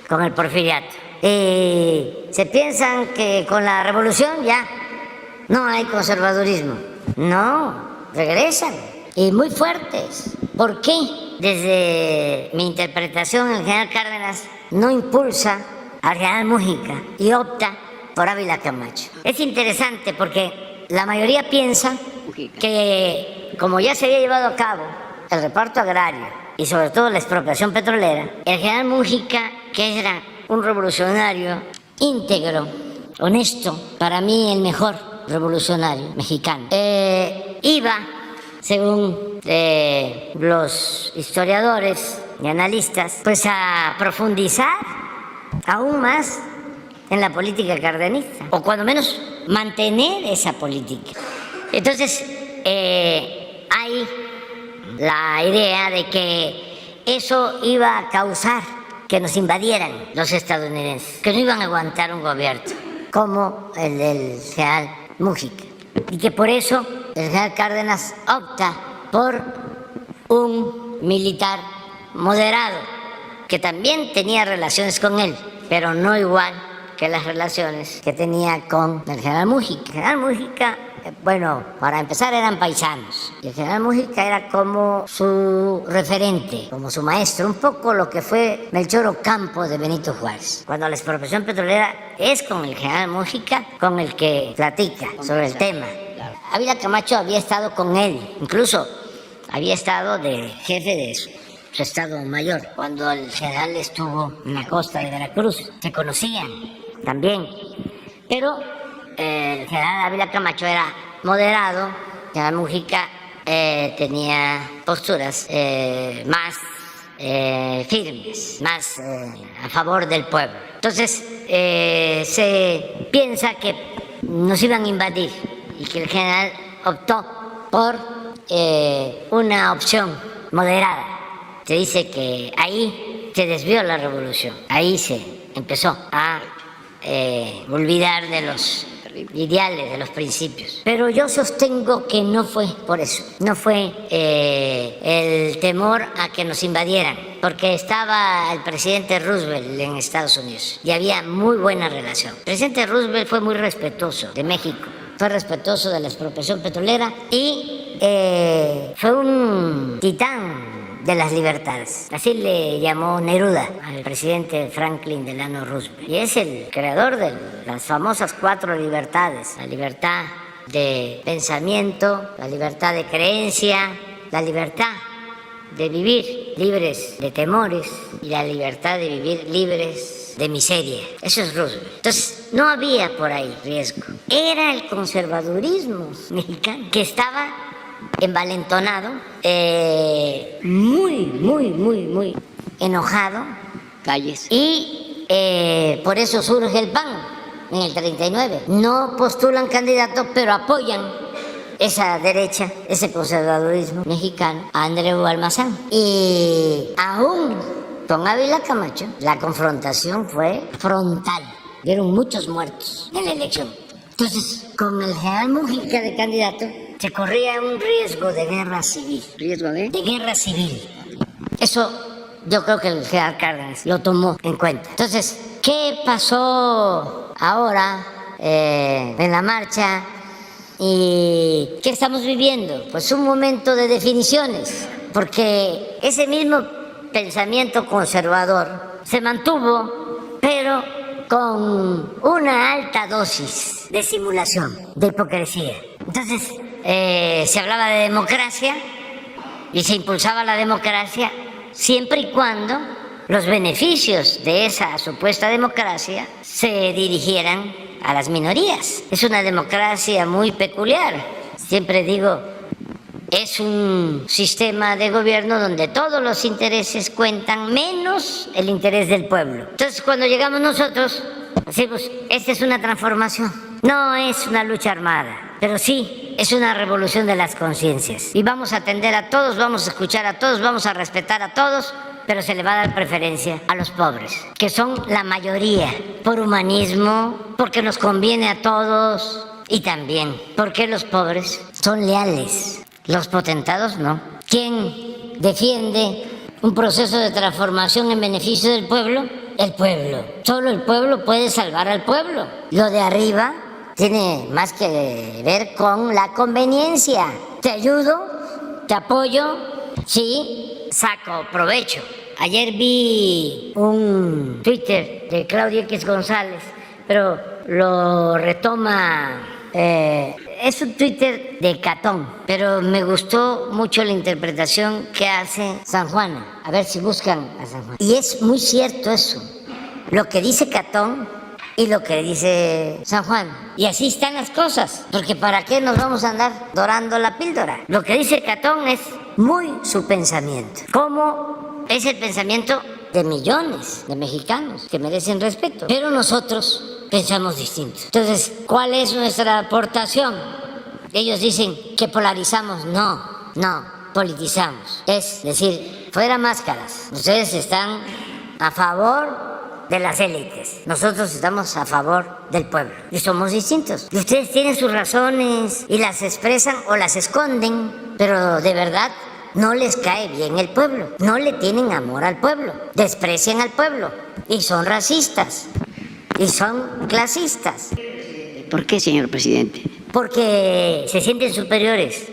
con el porfiriato. Se piensan que con la revolución ya no hay conservadurismo. No, regresan, y muy fuertes. ¿Por qué? Desde mi interpretación, el general Cárdenas no impulsa al general Mújica y opta por Ávila Camacho. Es interesante porque la mayoría piensa que, como ya se había llevado a cabo el reparto agrario y sobre todo la expropiación petrolera, el general Mújica, que era un revolucionario íntegro, honesto, para mí el mejor revolucionario mexicano, iba, según los historiadores y analistas, pues a profundizar aún más en la política cardenista, o cuando menos mantener esa política. Entonces, hay la idea de que eso iba a causar que nos invadieran los estadounidenses, que no iban a aguantar un gobierno como el del general Mújica, y que por eso el general Cárdenas opta por un militar moderado, que también tenía relaciones con él, pero no igual que las relaciones que tenía con el general Mújica. El general Mújica, bueno, para empezar eran paisanos, y el general Mújica era como su referente, como su maestro, un poco lo que fue Melchor Ocampo de Benito Juárez. Cuando la expropiación petrolera es con el general Mújica con el que platica sobre el tema. Ávila Camacho había estado con él, incluso había estado de jefe de su estado mayor. Cuando el general estuvo en la costa de Veracruz, se conocían también. Pero el general Ávila Camacho era moderado, el general Mujica tenía posturas más firmes, más a favor del pueblo. Entonces se piensa que nos iban a invadir y que el general optó por una opción moderada. Se dice que ahí se desvió la revolución, ahí se empezó a olvidar de los ideales, de los principios. Pero yo sostengo que no fue por eso, no fue el temor a que nos invadieran, porque estaba el presidente Roosevelt en Estados Unidos y había muy buena relación. El presidente Roosevelt fue muy respetuoso de México, fue respetuoso de la expropiación petrolera y fue un titán de las libertades. Así le llamó Neruda al presidente Franklin Delano Roosevelt. Y es el creador de las famosas 4 libertades: la libertad de pensamiento, la libertad de creencia, la libertad de vivir libres de temores y la libertad de vivir libres de miseria. Eso es Roosevelt. Entonces, no había por ahí riesgo. Era el conservadurismo mexicano que estaba envalentonado, muy enojado. Calles. Y por eso surge el PAN en el 39. No postulan candidatos, pero apoyan esa derecha, ese conservadurismo mexicano, a Andreu Almazán. Y aún con Ávila Camacho, la confrontación fue frontal. Hubieron muchos muertos en la elección. Entonces, con el general Mujica de candidato, se corría un riesgo de guerra civil. ¿Riesgo de? De guerra civil. Eso yo creo que el general Cárdenas lo tomó en cuenta. Entonces, ¿qué pasó ahora en la marcha? ¿Y qué estamos viviendo? Pues un momento de definiciones, porque ese mismo pensamiento conservador se mantuvo, pero con una alta dosis de simulación, de hipocresía. Entonces, se hablaba de democracia y se impulsaba la democracia siempre y cuando los beneficios de esa supuesta democracia se dirigieran a las minorías. Es una democracia muy peculiar. Siempre digo, es un sistema de gobierno donde todos los intereses cuentan menos el interés del pueblo. Entonces, cuando llegamos nosotros, decimos, esta es una transformación. No es una lucha armada, pero sí es una revolución de las conciencias. Y vamos a atender a todos, vamos a escuchar a todos, vamos a respetar a todos, pero se le va a dar preferencia a los pobres, que son la mayoría, por humanismo, porque nos conviene a todos y también porque los pobres son leales, los potentados no. ¿Quién defiende un proceso de transformación en beneficio del pueblo? El pueblo. Solo el pueblo puede salvar al pueblo. Lo de arriba tiene más que ver con la conveniencia. Te ayudo, te apoyo, sí, saco provecho. Ayer vi un Twitter de Claudia X González, pero lo retoma, es un Twitter de Catón, pero me gustó mucho la interpretación que hace San Juana. A ver si buscan a San Juan. Y es muy cierto eso, lo que dice Catón y lo que dice San Juan. Y así están las cosas, porque ¿para qué nos vamos a andar dorando la píldora? Lo que dice Catón es muy su pensamiento, como es el pensamiento de millones de mexicanos que merecen respeto, pero nosotros pensamos distinto. Entonces, ¿cuál es nuestra aportación? Ellos dicen que polarizamos. No, politizamos. Es decir, fuera máscaras. Ustedes están a favor de las élites. Nosotros estamos a favor del pueblo. Y somos distintos. Y ustedes tienen sus razones y las expresan o las esconden, pero de verdad no les cae bien el pueblo. No le tienen amor al pueblo. Desprecian al pueblo. Y son racistas. Y son clasistas. ¿Por qué, señor presidente? Porque se sienten superiores,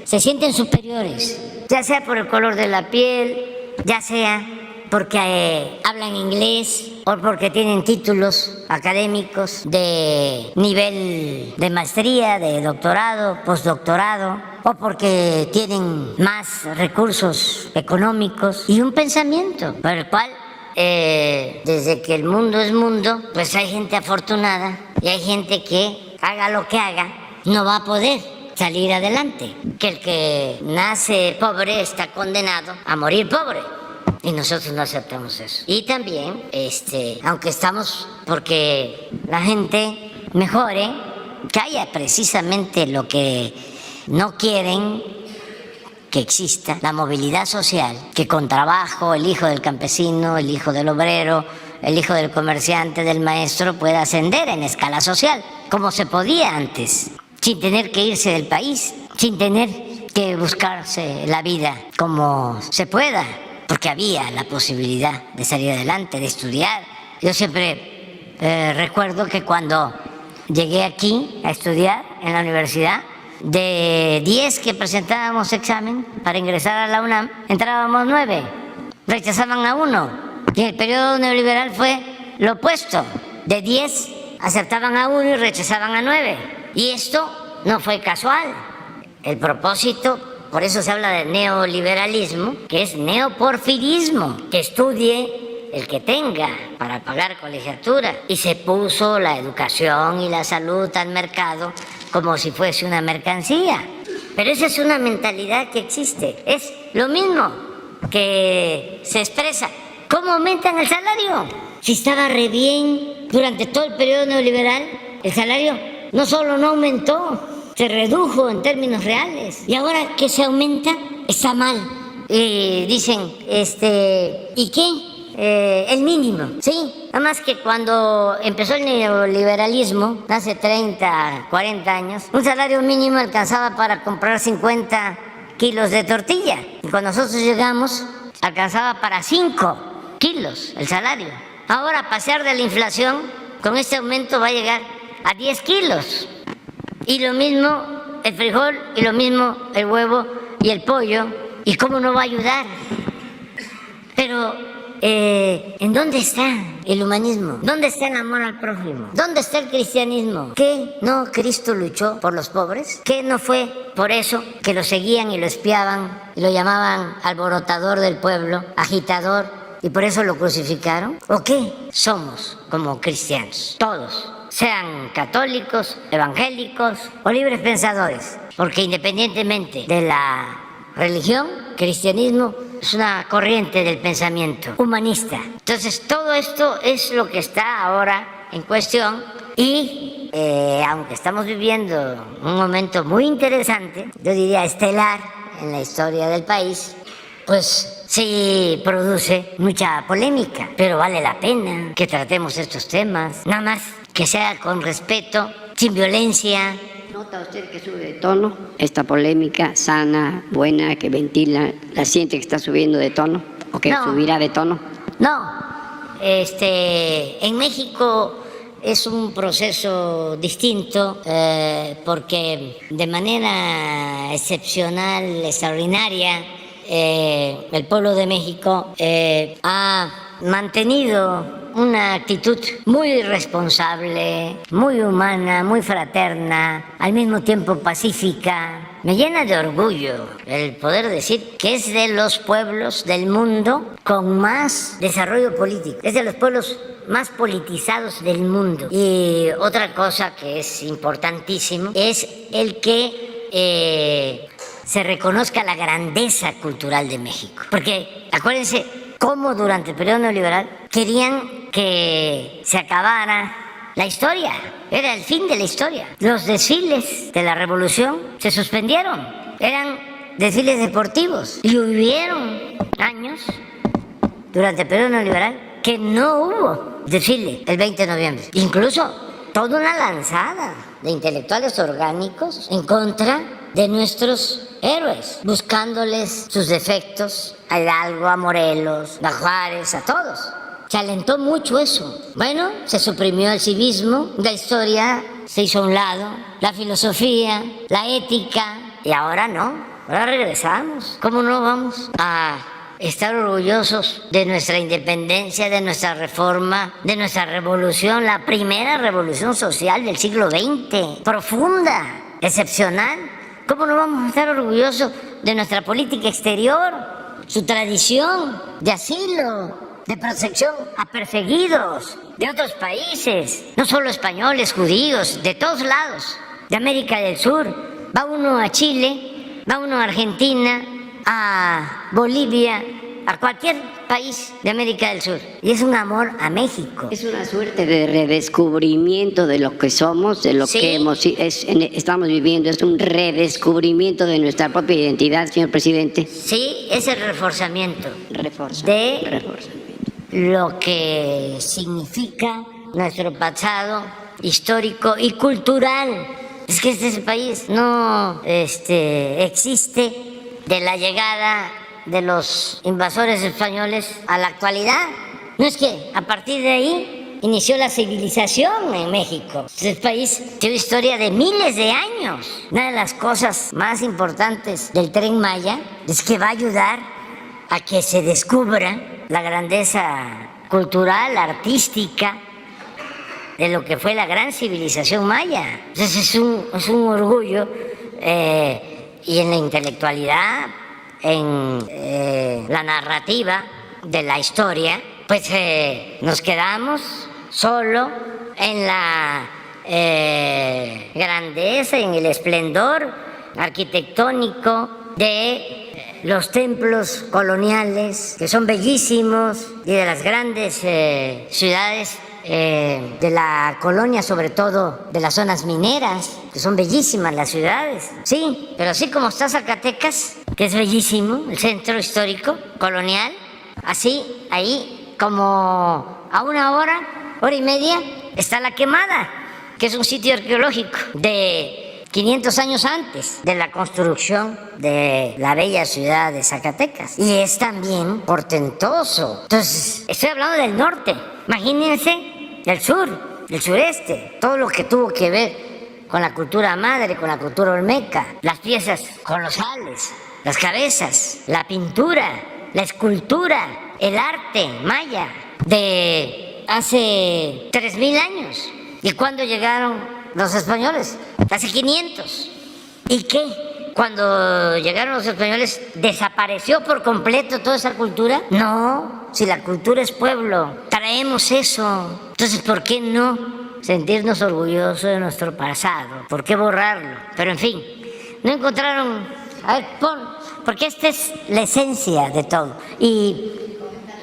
ya sea por el color de la piel, ya sea porque hablan inglés o porque tienen títulos académicos de nivel de maestría, de doctorado, postdoctorado, o porque tienen más recursos económicos y un pensamiento por el cual desde que el mundo es mundo, pues hay gente afortunada y hay gente que haga lo que haga, no va a poder salir adelante, que el que nace pobre está condenado a morir pobre. Y nosotros no aceptamos eso. Y también, aunque estamos porque la gente mejore, que haya precisamente lo que no quieren que exista, la movilidad social, que con trabajo el hijo del campesino, el hijo del obrero, el hijo del comerciante, del maestro pueda ascender en escala social, como se podía antes, sin tener que irse del país, sin tener que buscarse la vida como se pueda, porque había la posibilidad de salir adelante, de estudiar. Yo siempre recuerdo que cuando llegué aquí a estudiar en la universidad, de 10 que presentábamos examen para ingresar a la UNAM, entrábamos 9, rechazaban a 1. Y en el periodo neoliberal fue lo opuesto, de 10 aceptaban a 1 y rechazaban a 9. Y esto no fue casual. El propósito, por eso se habla de neoliberalismo, que es neoporfirismo, que estudie el que tenga para pagar colegiatura. Y se puso la educación y la salud al mercado como si fuese una mercancía. Pero esa es una mentalidad que existe. Es lo mismo que se expresa. ¿Cómo aumentan el salario? Si estaba re bien durante todo el periodo neoliberal, el salario no solo no aumentó, se redujo en términos reales. Y ahora que se aumenta, está mal. Y dicen, ¿y qué? El mínimo, ¿sí? Nada más que cuando empezó el neoliberalismo, hace 30, 40 años, un salario mínimo alcanzaba para comprar 50 kilos de tortilla. Y cuando nosotros llegamos, alcanzaba para 5 kilos el salario. Ahora, a pasar de la inflación, con este aumento va a llegar a 10 kilos. Y lo mismo el frijol, y lo mismo el huevo y el pollo. ¿Y cómo no va a ayudar? Pero ¿en dónde está el humanismo? ¿Dónde está el amor al prójimo? ¿Dónde está el cristianismo? ¿Qué no Cristo luchó por los pobres? ¿Qué no fue por eso que lo seguían y lo espiaban y lo llamaban alborotador del pueblo, agitador, y por eso lo crucificaron? ¿O qué somos como cristianos? Todos, sean católicos, evangélicos o libres pensadores, porque independientemente de la religión, cristianismo es una corriente del pensamiento humanista. Entonces, todo esto es lo que está ahora en cuestión y aunque estamos viviendo un momento muy interesante, yo diría estelar en la historia del país, pues sí produce mucha polémica, pero vale la pena que tratemos estos temas, nada más que sea con respeto, sin violencia. ¿Nota usted que sube de tono esta polémica sana, buena, que ventila? ¿La siente que está subiendo de tono o que subirá de tono? No, en México es un proceso distinto porque de manera excepcional, extraordinaria, el pueblo de México ha mantenido una actitud muy responsable, muy humana, muy fraterna, al mismo tiempo pacífica. Me llena de orgullo el poder decir que es de los pueblos del mundo con más desarrollo político, es de los pueblos más politizados del mundo. Y otra cosa que es importantísimo es el que se reconozca la grandeza cultural de México. Porque acuérdense cómo durante el periodo neoliberal querían que se acabara la historia. Era el fin de la historia. Los desfiles de la revolución se suspendieron. Eran desfiles deportivos. Y hubieron años durante el periodo neoliberal que no hubo desfile el 20 de noviembre. Incluso toda una lanzada de intelectuales orgánicos en contra de nuestros héroes, buscándoles sus defectos a Hidalgo, a Morelos, a Juárez, a todos. Se alentó mucho eso. Bueno, se suprimió el civismo, la historia se hizo a un lado, la filosofía, la ética, y ahora no, ahora regresamos. ¿Cómo no vamos a estar orgullosos de nuestra independencia, de nuestra reforma, de nuestra revolución, la primera revolución social del siglo XX, profunda, excepcional. ¿Cómo no vamos a estar orgullosos de nuestra política exterior, su tradición de asilo, de protección a perseguidos de otros países, no solo españoles, judíos, de todos lados, de América del Sur? Va uno a Chile, va uno a Argentina, a Bolivia, a cualquier país de América del Sur, y es un amor a México. Es una suerte de redescubrimiento de lo que somos, de lo que estamos viviendo. Es un redescubrimiento de nuestra propia identidad, señor presidente. Sí, es el reforzamiento de lo que significa nuestro pasado histórico y cultural. Es que este país no existe de la llegada de los invasores españoles a la actualidad. No es que a partir de ahí inició la civilización en México. Este país tiene una historia de miles de años. Una de las cosas más importantes del Tren Maya es que va a ayudar a que se descubra la grandeza cultural, artística de lo que fue la gran civilización maya. Entonces es un orgullo, y en la intelectualidad, en la narrativa de la historia, pues nos quedamos solo en la grandeza, en el esplendor arquitectónico de los templos coloniales, que son bellísimos, y de las grandes ciudades de la colonia, sobre todo de las zonas mineras, que son bellísimas las ciudades. Sí, pero así como está Zacatecas, que es bellísimo, el centro histórico colonial, así ahí como a una hora y media está La Quemada, que es un sitio arqueológico de 500 años antes de la construcción de la bella ciudad de Zacatecas, y es también portentoso. Entonces, estoy hablando del norte, imagínense del sur, del sureste, todo lo que tuvo que ver con la cultura madre, con la cultura olmeca, las piezas colosales, las cabezas, la pintura, la escultura, el arte maya de hace 3,000 años. ¿Y cuándo llegaron los españoles? Hace 500. ¿Y qué? Cuando llegaron los españoles, ¿desapareció por completo toda esa cultura? No, si la cultura es pueblo, traemos eso. Entonces, ¿por qué no sentirnos orgullosos de nuestro pasado? ¿Por qué borrarlo? Pero en fin, no encontraron... A ver, porque esta es la esencia de todo. Y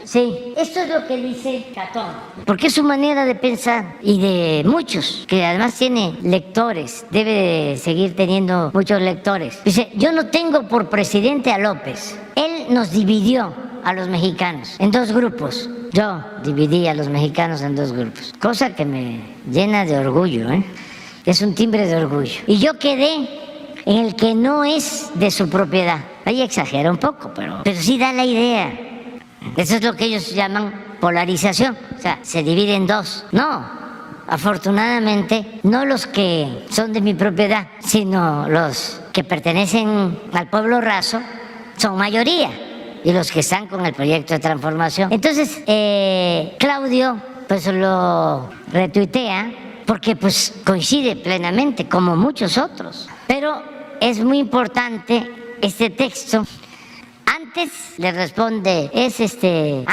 sí, esto es lo que dice Catón, porque es su manera de pensar, y de muchos, que además tiene lectores, debe seguir teniendo muchos lectores. Dice, yo no tengo por presidente a López, él nos dividió a los mexicanos en dos grupos. Yo dividí a los mexicanos en dos grupos, cosa que me llena de orgullo, ¿eh? Es un timbre de orgullo. Y yo quedé en el que no es de su propiedad. Ahí exagera un poco, pero sí da la idea. Eso es lo que ellos llaman polarización, o sea, se divide en dos. No, afortunadamente, no los que son de mi propiedad, sino los que pertenecen al pueblo raso son mayoría, y los que están con el proyecto de transformación. Entonces, Claudio pues lo retuitea porque pues coincide plenamente, como muchos otros. Pero es muy importante este texto. Antes le responde, es este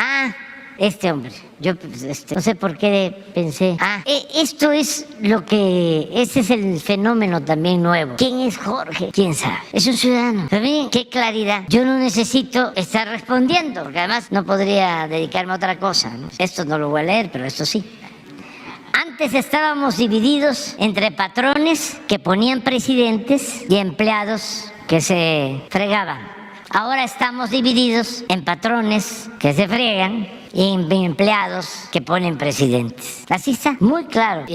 hombre. Yo no sé por qué pensé, esto es lo que, este es el fenómeno también nuevo. ¿Quién es Jorge? ¿Quién sabe? Es un ciudadano. Pero miren qué claridad. Yo no necesito estar respondiendo, porque además no podría dedicarme a otra cosa, ¿no? Esto no lo voy a leer, pero esto sí. Antes estábamos divididos entre patrones que ponían presidentes y empleados que se fregaban. Ahora estamos divididos en patrones que se fregan y en empleados que ponen presidentes. Así está, muy claro.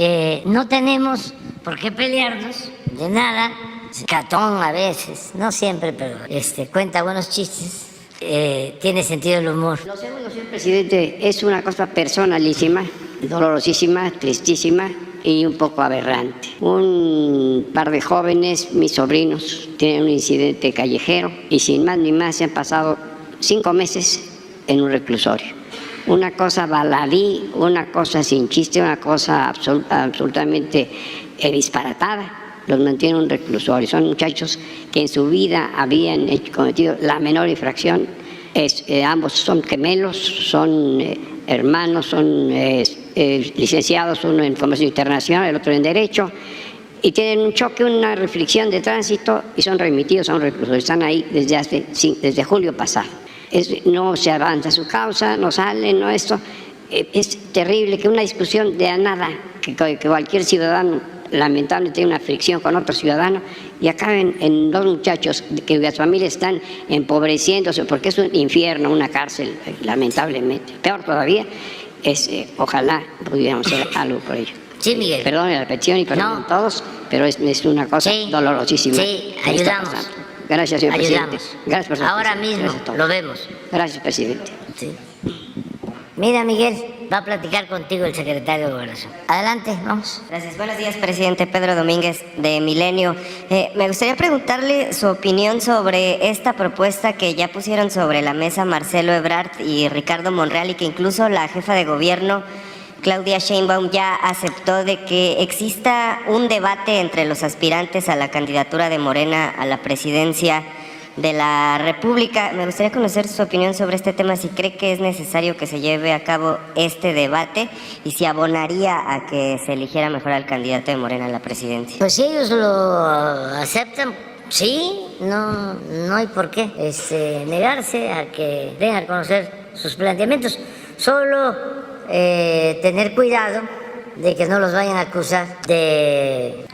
No tenemos por qué pelearnos de nada. Catón a veces, no siempre, pero cuenta buenos chistes. Tiene sentido el humor. Lo segundo, señor presidente, es una cosa personalísima, dolorosísima, tristísima y un poco aberrante. Un par de jóvenes, mis sobrinos, tienen un incidente callejero y sin más ni más se han pasado 5 meses en un reclusorio. Una cosa baladí, una cosa sin chiste, una cosa absolutamente disparatada. Los mantiene en un reclusorio. Son muchachos que en su vida habían cometido la menor infracción. Ambos son gemelos, son hermanos, son licenciados, uno en Comercio Internacional, el otro en Derecho, y tienen un choque, una reflexión de tránsito y son remitidos a un reclusorio. Están ahí desde julio pasado. No se avanza su causa, no salen, no esto. Es terrible que una discusión de a nada, que cualquier ciudadano lamentablemente tiene una fricción con otro ciudadano y acaben en 2 muchachos que las familias están empobreciéndose, porque es un infierno, una cárcel, lamentablemente. Peor todavía, ojalá pudiéramos hacer algo por ello. Sí, Miguel. Perdón la repetición y perdón a todos, pero es una cosa dolorosísima. Sí, ayudamos. Gracias, señor presidente. Gracias por su Ahora atención. mismo lo vemos. Gracias, presidente. Sí. Mira, Miguel, va a platicar contigo el secretario de Gobernación. Adelante, vamos. Gracias. Buenos días, presidente. Pedro Domínguez, de Milenio. Me gustaría preguntarle su opinión sobre esta propuesta que ya pusieron sobre la mesa Marcelo Ebrard y Ricardo Monreal, y que incluso la jefa de gobierno, Claudia Sheinbaum, ya aceptó de que exista un debate entre los aspirantes a la candidatura de Morena a la presidencia de la República. Me gustaría conocer su opinión sobre este tema, si cree que es necesario que se lleve a cabo este debate y si abonaría a que se eligiera mejor al candidato de Morena a la presidencia. Pues si ellos lo aceptan, sí, no hay por qué negarse a que den a conocer sus planteamientos. Solo tener cuidado de que no los vayan a acusar de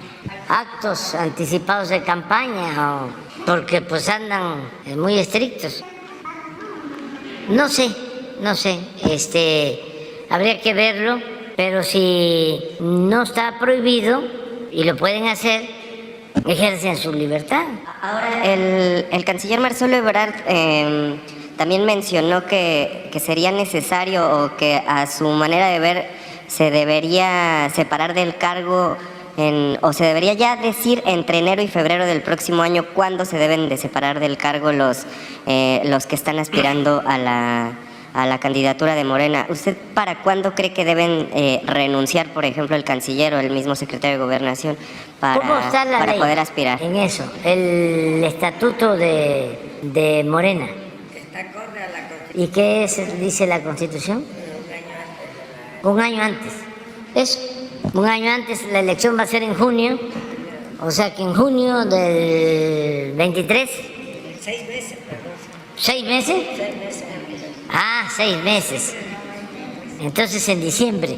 actos anticipados de campaña, porque pues andan muy estrictos. No sé, habría que verlo, pero si no está prohibido y lo pueden hacer, ejercen su libertad. Ahora, el canciller Marcelo Ebrard también mencionó que sería necesario, o que a su manera de ver se debería separar del cargo, o se debería ya decir entre enero y febrero del próximo año cuándo se deben de separar del cargo los que están aspirando a la candidatura de Morena. ¿Usted para cuándo cree que deben renunciar, por ejemplo, el canciller o el mismo secretario de Gobernación para poder aspirar? En eso, el estatuto de Morena. ¿Y qué dice la Constitución? Un año antes. Eso. Un año antes. La elección va a ser en junio, o sea que en junio del 23. 6 meses, perdón. ¿6 meses? 6 meses. Ah, 6 meses. Entonces en diciembre.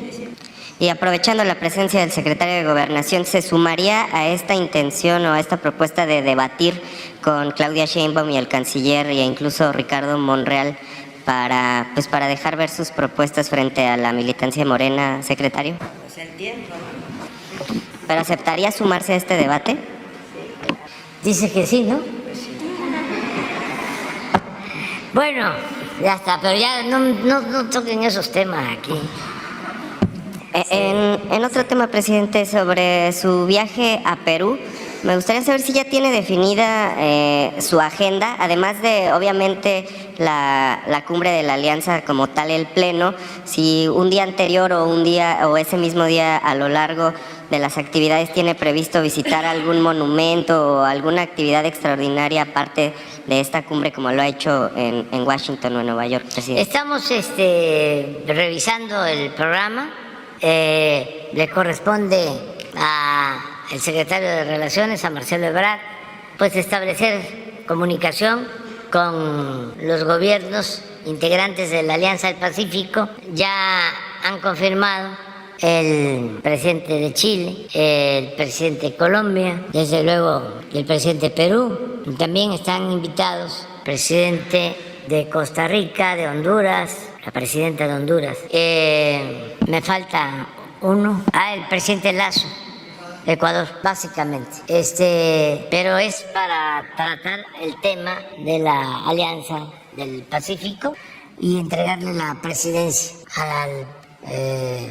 Y aprovechando la presencia del secretario de Gobernación, ¿se sumaría a esta intención o a esta propuesta de debatir con Claudia Sheinbaum y el canciller e incluso Ricardo Monreal para dejar ver sus propuestas frente a la militancia morena, secretario? Pues el tiempo, ¿no? ¿Pero aceptaría sumarse a este debate? Dice que sí, ¿no? Bueno, ya está, pero ya no toquen esos temas aquí. En otro tema, presidente, sobre su viaje a Perú, me gustaría saber si ya tiene definida su agenda, además de, obviamente, la cumbre de la Alianza como tal, el pleno, si un día anterior o ese mismo día a lo largo de las actividades tiene previsto visitar algún monumento o alguna actividad extraordinaria aparte de esta cumbre, como lo ha hecho en Washington o en Nueva York, presidente. Estamos revisando el programa. Le corresponde al secretario de Relaciones, a Marcelo Ebrard, pues establecer comunicación con los gobiernos integrantes de la Alianza del Pacífico. Ya han confirmado el presidente de Chile, el presidente de Colombia, desde luego el presidente de Perú. También están invitados el presidente de Costa Rica, de Honduras, la presidenta de Honduras. Me falta uno. El presidente Lazo, Ecuador, básicamente. Pero es para tratar el tema de la Alianza del Pacífico y entregarle la presidencia al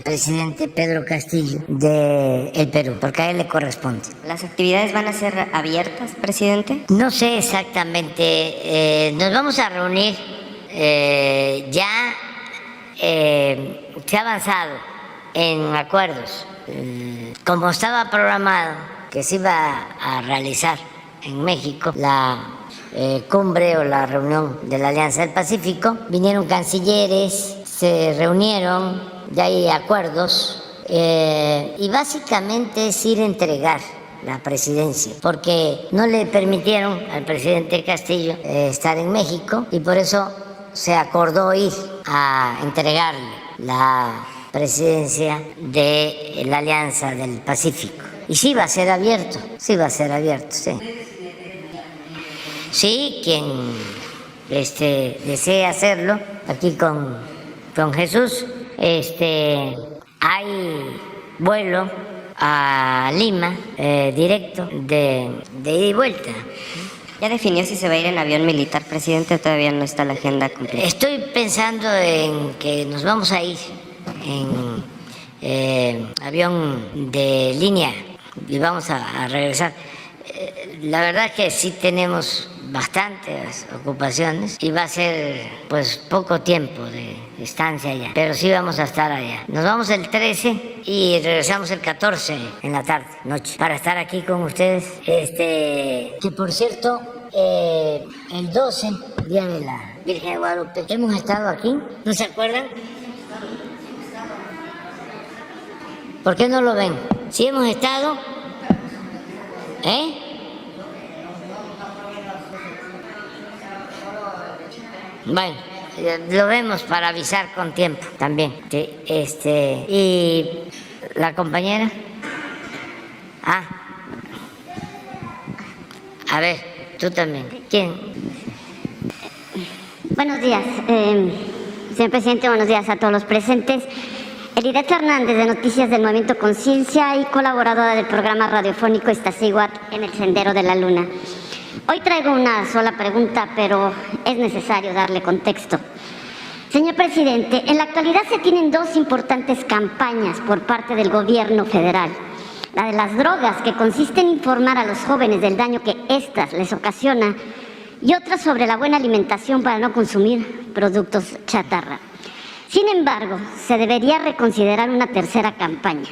presidente Pedro Castillo del Perú, porque a él le corresponde. ¿Las actividades van a ser abiertas, presidente? No sé exactamente. Nos vamos a reunir ya se ha avanzado en acuerdos. Como estaba programado que se iba a realizar en México la cumbre o la reunión de la Alianza del Pacífico, vinieron cancilleres, se reunieron, ya hay acuerdos y básicamente es ir a entregar la presidencia, porque no le permitieron al presidente Castillo estar en México y por eso se acordó ir a entregarle la presidencia de la Alianza del Pacífico. Y sí va a ser abierto, sí. Sí, quien desee hacerlo, aquí con Jesús, hay vuelo a Lima, directo, de ida y vuelta. ¿Ya definió si se va a ir en avión militar, presidente, o todavía no está la agenda completa? Estoy pensando en que nos vamos a ir en avión de línea y vamos a regresar. La verdad es que sí tenemos bastantes ocupaciones y va a ser pues poco tiempo de estancia allá, pero sí vamos a estar allá. Nos vamos el 13 y regresamos el 14 en la tarde, noche, para estar aquí con ustedes. Que por cierto, el 12, Día de la Virgen de Guadalupe, hemos estado aquí, ¿no se acuerdan? ¿Por qué no lo ven? Sí hemos estado, Bueno, lo vemos para avisar con tiempo también. Y la compañera. A ver, tú también. ¿Quién? Buenos días, señor presidente, buenos días a todos los presentes. Elidet Hernández, de Noticias del Movimiento Conciencia y colaboradora del programa radiofónico Iztaccíhuatl en el Sendero de la Luna. Hoy traigo una sola pregunta, pero es necesario darle contexto. Señor presidente, en la actualidad se tienen dos importantes campañas por parte del gobierno federal. La de las drogas, que consiste en informar a los jóvenes del daño que éstas les ocasiona, y otra sobre la buena alimentación para no consumir productos chatarra. Sin embargo, se debería reconsiderar una tercera campaña.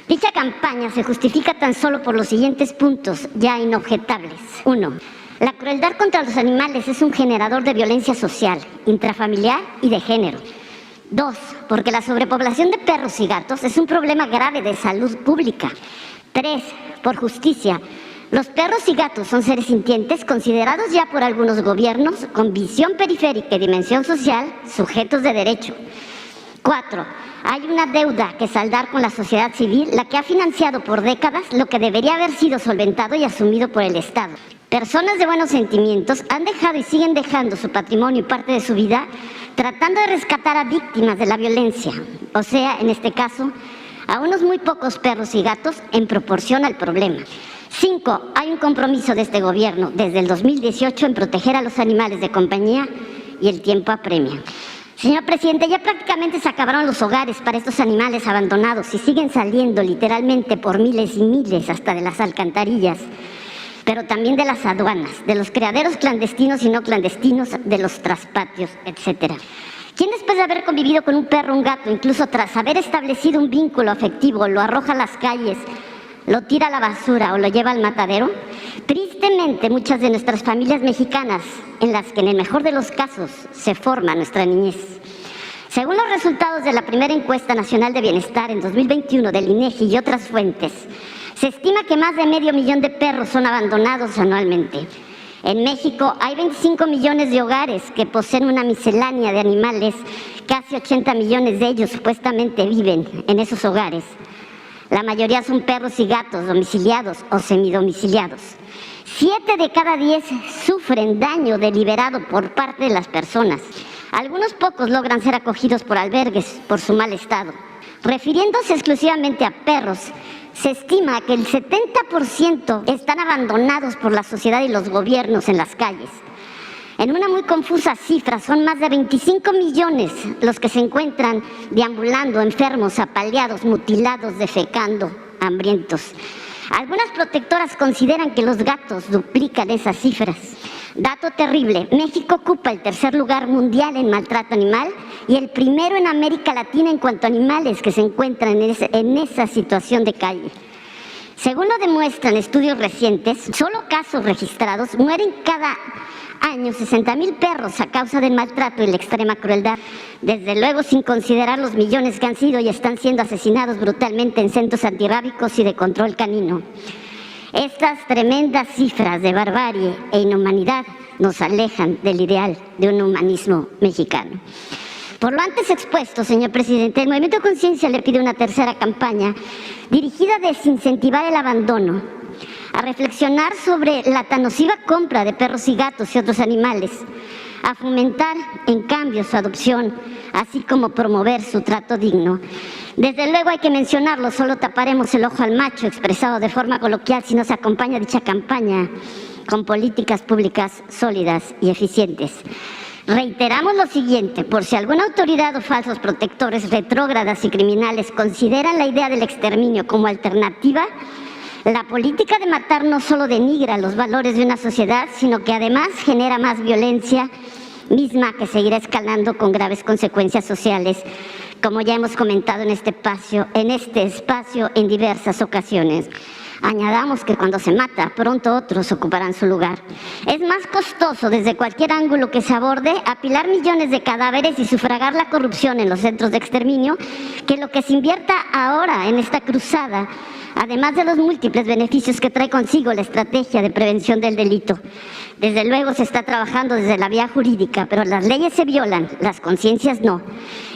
Dicha campaña se justifica tan solo por los siguientes puntos ya inobjetables. 1. La crueldad contra los animales es un generador de violencia social, intrafamiliar y de género. 2. Porque la sobrepoblación de perros y gatos es un problema grave de salud pública. 3. Por justicia. Los perros y gatos son seres sintientes considerados ya por algunos gobiernos con visión periférica y dimensión social, sujetos de derecho. 4. Hay una deuda que saldar con la sociedad civil, la que ha financiado por décadas lo que debería haber sido solventado y asumido por el Estado. Personas de buenos sentimientos han dejado y siguen dejando su patrimonio y parte de su vida tratando de rescatar a víctimas de la violencia, o sea, en este caso, a unos muy pocos perros y gatos en proporción al problema. 5. Hay un compromiso de este gobierno desde el 2018 en proteger a los animales de compañía y el tiempo apremia. Señor presidente, ya prácticamente se acabaron los hogares para estos animales abandonados y siguen saliendo literalmente por miles y miles hasta de las alcantarillas, pero también de las aduanas, de los criaderos clandestinos y no clandestinos, de los traspatios, etc. ¿Quién después de haber convivido con un perro o un gato, incluso tras haber establecido un vínculo afectivo, lo arroja a las calles, lo tira a la basura o lo lleva al matadero? Tristemente, muchas de nuestras familias mexicanas, en las que en el mejor de los casos se forma nuestra niñez. Según los resultados de la primera encuesta nacional de bienestar en 2021 del INEGI y otras fuentes, se estima que más de 500,000 de perros son abandonados anualmente. En México hay 25 millones de hogares que poseen una miscelánea de animales, casi 80 millones de ellos supuestamente viven en esos hogares. La mayoría son perros y gatos domiciliados o semidomiciliados. 7 de cada 10 sufren daño deliberado por parte de las personas. Algunos pocos logran ser acogidos por albergues por su mal estado. Refiriéndose exclusivamente a perros, se estima que el 70% están abandonados por la sociedad y los gobiernos en las calles. En una muy confusa cifra, son más de 25 millones los que se encuentran deambulando enfermos, apaleados, mutilados, defecando, hambrientos. Algunas protectoras consideran que los gatos duplican esas cifras. Dato terrible, México ocupa el tercer lugar mundial en maltrato animal y el primero en América Latina en cuanto a animales que se encuentran en esa situación de calle. Según lo demuestran estudios recientes, solo casos registrados, mueren cada año 60,000 perros a causa del maltrato y la extrema crueldad. Desde luego sin considerar los millones que han sido y están siendo asesinados brutalmente en centros antirrábicos y de control canino. Estas tremendas cifras de barbarie e inhumanidad nos alejan del ideal de un humanismo mexicano. Por lo antes expuesto, señor presidente, el Movimiento de Conciencia le pide una tercera campaña dirigida a desincentivar el abandono, a reflexionar sobre la tan nociva compra de perros y gatos y otros animales, a fomentar, en cambio, su adopción, así como promover su trato digno. Desde luego hay que mencionarlo, solo taparemos el ojo al macho, expresado de forma coloquial, si no se acompaña dicha campaña con políticas públicas sólidas y eficientes. Reiteramos lo siguiente, por si alguna autoridad o falsos protectores retrógradas y criminales consideran la idea del exterminio como alternativa, la política de matar no solo denigra los valores de una sociedad, sino que además genera más violencia misma que seguirá escalando con graves consecuencias sociales, como ya hemos comentado en este espacio en diversas ocasiones. Añadamos que cuando se mata, pronto otros ocuparán su lugar. Es más costoso desde cualquier ángulo que se aborde apilar millones de cadáveres y sufragar la corrupción en los centros de exterminio que lo que se invierta ahora en esta cruzada, además de los múltiples beneficios que trae consigo la estrategia de prevención del delito. Desde luego se está trabajando desde la vía jurídica, pero las leyes se violan, las conciencias no.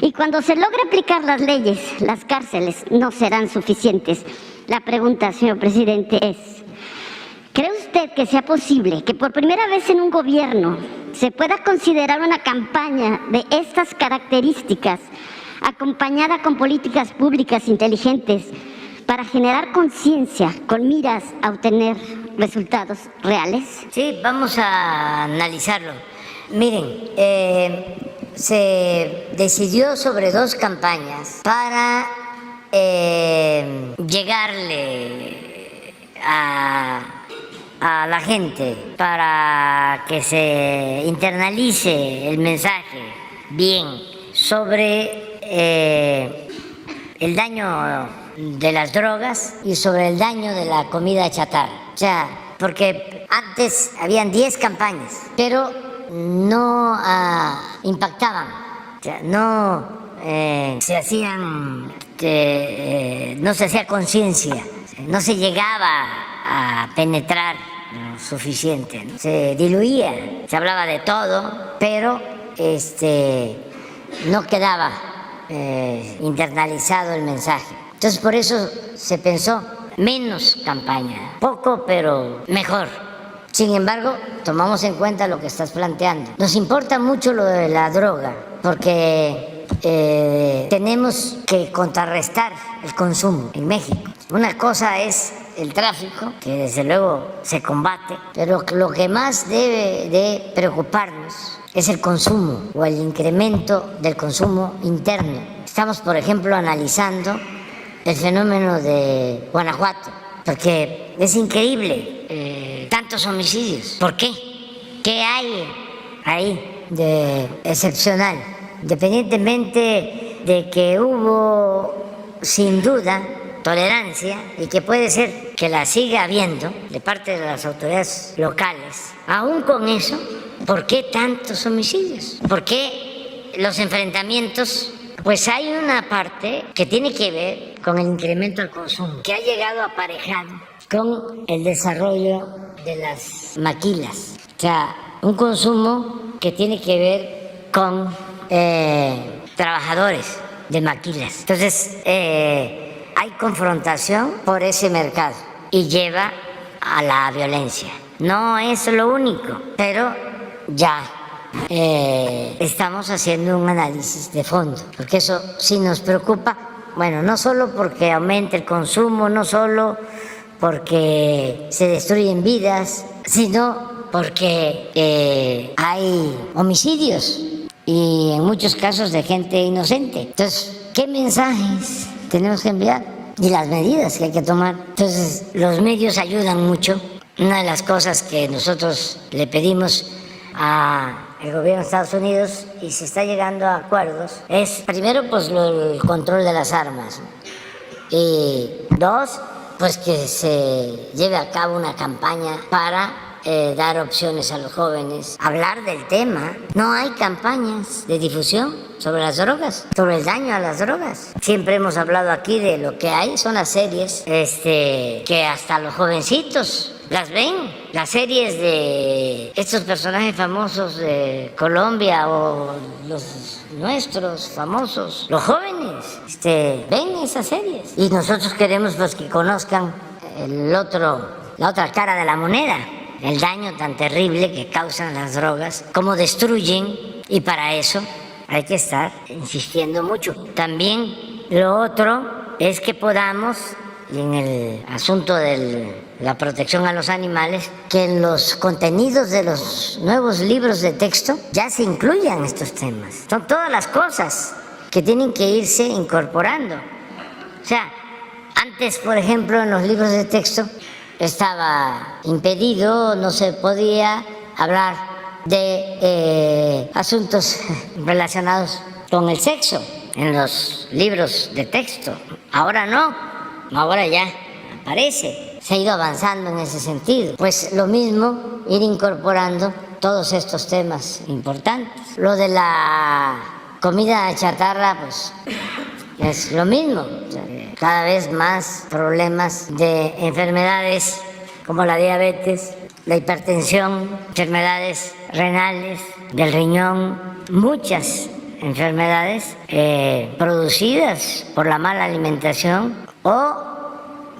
Y cuando se logre aplicar las leyes, las cárceles no serán suficientes. La pregunta, señor presidente, es: ¿cree usted que sea posible que por primera vez en un gobierno se pueda considerar una campaña de estas características acompañada con políticas públicas inteligentes para generar conciencia con miras a obtener resultados reales? Sí, vamos a analizarlo. Miren, se decidió sobre 2 campañas para llegarle a la gente, para que se internalice el mensaje bien sobre el daño de las drogas y sobre el daño de la comida chatarra. O sea, porque antes habían 10 campañas, pero no impactaban, o sea, no se hacían, no se hacía conciencia, no se llegaba a penetrar lo suficiente, ¿no? Se diluía, se hablaba de todo, pero no quedaba internalizado el mensaje. Entonces por eso se pensó menos campaña, poco pero mejor. Sin embargo, tomamos en cuenta lo que estás planteando. Nos importa mucho lo de la droga, porque tenemos que contrarrestar el consumo en México. Una cosa es el tráfico, que desde luego se combate, pero lo que más debe de preocuparnos es el consumo o el incremento del consumo interno. Estamos, por ejemplo, analizando el fenómeno de Guanajuato, porque es increíble tantos homicidios. ¿Por qué? ¿Qué hay ahí de excepcional? Independientemente de que hubo, sin duda, tolerancia y que puede ser que la siga habiendo de parte de las autoridades locales, aún con eso, ¿por qué tantos homicidios? ¿Por qué los enfrentamientos? Pues hay una parte que tiene que ver con el incremento del consumo, que ha llegado aparejado con el desarrollo de las maquilas. O sea, un consumo que tiene que ver con trabajadores de maquilas. Entonces, hay confrontación por ese mercado y lleva a la violencia. No es lo único, pero ya estamos haciendo un análisis de fondo, porque eso sí nos preocupa. Bueno, no solo porque aumente el consumo, no solo porque se destruyen vidas, sino porque hay homicidios y en muchos casos de gente inocente. Entonces, ¿qué mensajes tenemos que enviar? Y las medidas que hay que tomar. Entonces, los medios ayudan mucho Una de las cosas que nosotros le pedimos al gobierno de Estados Unidos, y se está llegando a acuerdos, es primero pues el control de las armas, y dos, pues que se lleve a cabo una campaña para dar opciones a los jóvenes, hablar del tema. No hay campañas de difusión sobre las drogas, sobre el daño a las drogas. Siempre hemos hablado aquí de lo que hay, son las series que hasta los jovencitos las ven, las series de estos personajes famosos de Colombia o los nuestros famosos, los jóvenes ven esas series, y nosotros queremos pues que conozcan la otra cara de la moneda, el daño tan terrible que causan las drogas, cómo destruyen, y para eso hay que estar insistiendo mucho. También lo otro es que podamos, en el asunto de la protección a los animales, que en los contenidos de los nuevos libros de texto ya se incluyan estos temas. Son todas las cosas que tienen que irse incorporando. O sea, antes, por ejemplo, en los libros de texto estaba impedido, no se podía hablar de asuntos relacionados con el sexo en los libros de texto. Ahora no, ahora ya aparece. Se ha ido avanzando en ese sentido. Pues lo mismo, ir incorporando todos estos temas importantes. Lo de la comida chatarra, pues es lo mismo. Cada vez más problemas de enfermedades como la diabetes, la hipertensión, enfermedades renales, del riñón, muchas enfermedades producidas por la mala alimentación o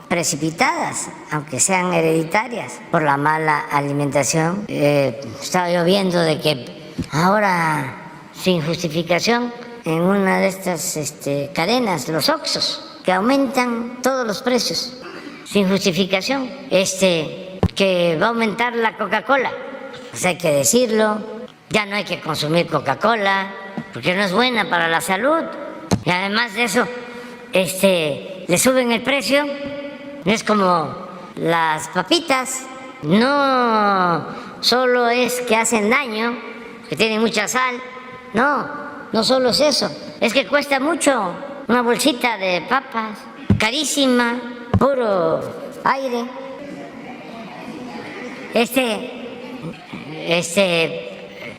precipitadas, aunque sean hereditarias, por la mala alimentación. Estaba yo viendo de que ahora, sin justificación, en una de estas cadenas, los Oxxos, que aumentan todos los precios, sin justificación, que va a aumentar la Coca-Cola. Pues hay que decirlo, ya no hay que consumir Coca-Cola, porque no es buena para la salud, y además de eso, le suben el precio. Es como las papitas, no solo es que hacen daño, que tienen mucha sal, no solo es eso, es que cuesta mucho una bolsita de papas, carísima, puro aire.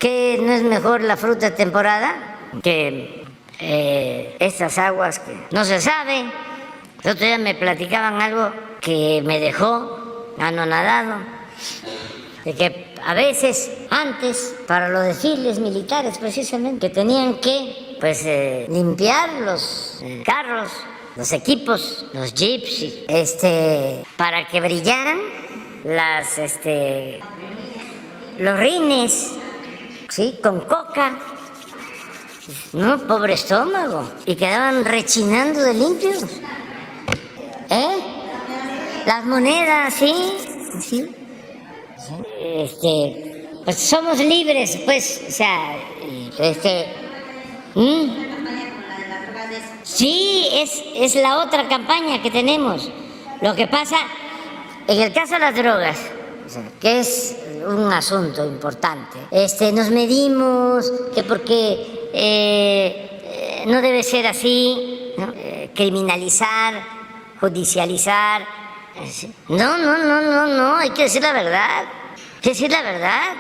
¿Qué no es mejor la fruta de temporada que estas aguas que no se sabe? El otro día me platicaban algo que me dejó anonadado, de que a veces antes, para los desfiles militares precisamente, que tenían que limpiar los carros, los equipos, los jeeps, para que brillaran los rines, ¿sí? Con coca. No, pobre estómago. Y quedaban rechinando de limpios. Las monedas, sí. Pues somos libres, pues, o sea, sí, es la otra campaña que tenemos. Lo que pasa, en el caso de las drogas, que es un asunto importante, nos medimos, que porque no debe ser así, ¿no? Criminalizar, judicializar. No, hay que decir la verdad. Hay que decir la verdad.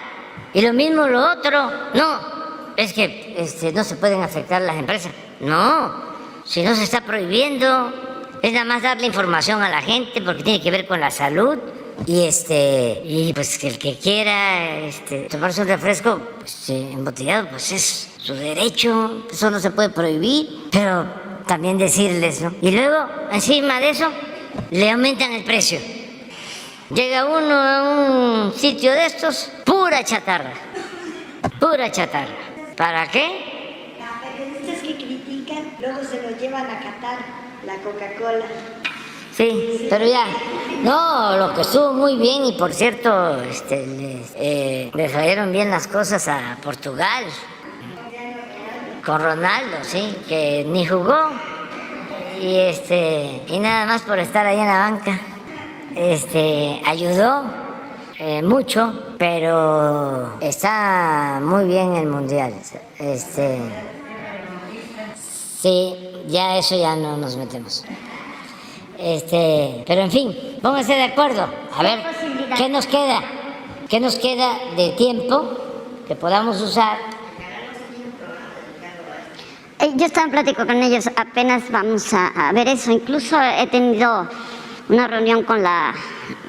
Y lo mismo lo otro. No, es que no se pueden afectar las empresas. No, si no se está prohibiendo, es nada más darle información a la gente porque tiene que ver con la salud. Y pues que el que quiera tomarse un refresco embotellado, pues es su derecho, eso no se puede prohibir, pero también decirles, ¿no? Y luego, encima de eso, le aumentan el precio. Llega uno a un sitio de estos, pura chatarra. ¿Para qué? Los periodistas que critican, luego se lo llevan a Qatar, la Coca-Cola. Sí, pero ya, no, lo que estuvo muy bien, y por cierto, le salieron bien las cosas a Portugal, con Ronaldo, sí, que ni jugó, y nada más por estar ahí en la banca, ayudó mucho, pero está muy bien el Mundial. Sí, ya eso ya no nos metemos. Pero en fin, pónganse de acuerdo. A ver, ¿qué nos queda? ¿Qué nos queda de tiempo que podamos usar? Yo estaba en plática con ellos, apenas vamos a ver eso. Incluso he tenido una reunión con la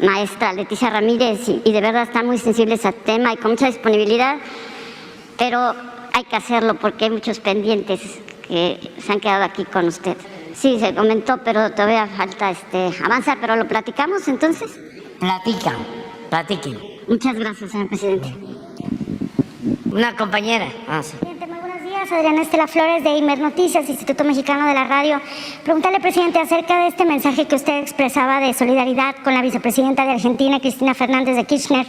maestra Leticia Ramírez y de verdad están muy sensibles al tema y con mucha disponibilidad, pero hay que hacerlo porque hay muchos pendientes que se han quedado aquí con usted. Sí, se comentó, pero todavía falta avanzar, pero lo platicamos entonces. Platiquen. Muchas gracias, señor presidente. Una compañera. Muy buenos días, Adriana Estela Flores de Imer Noticias, Instituto Mexicano de la Radio. Preguntarle, presidente, acerca de este mensaje que usted expresaba de solidaridad con la vicepresidenta de Argentina, Cristina Fernández de Kirchner,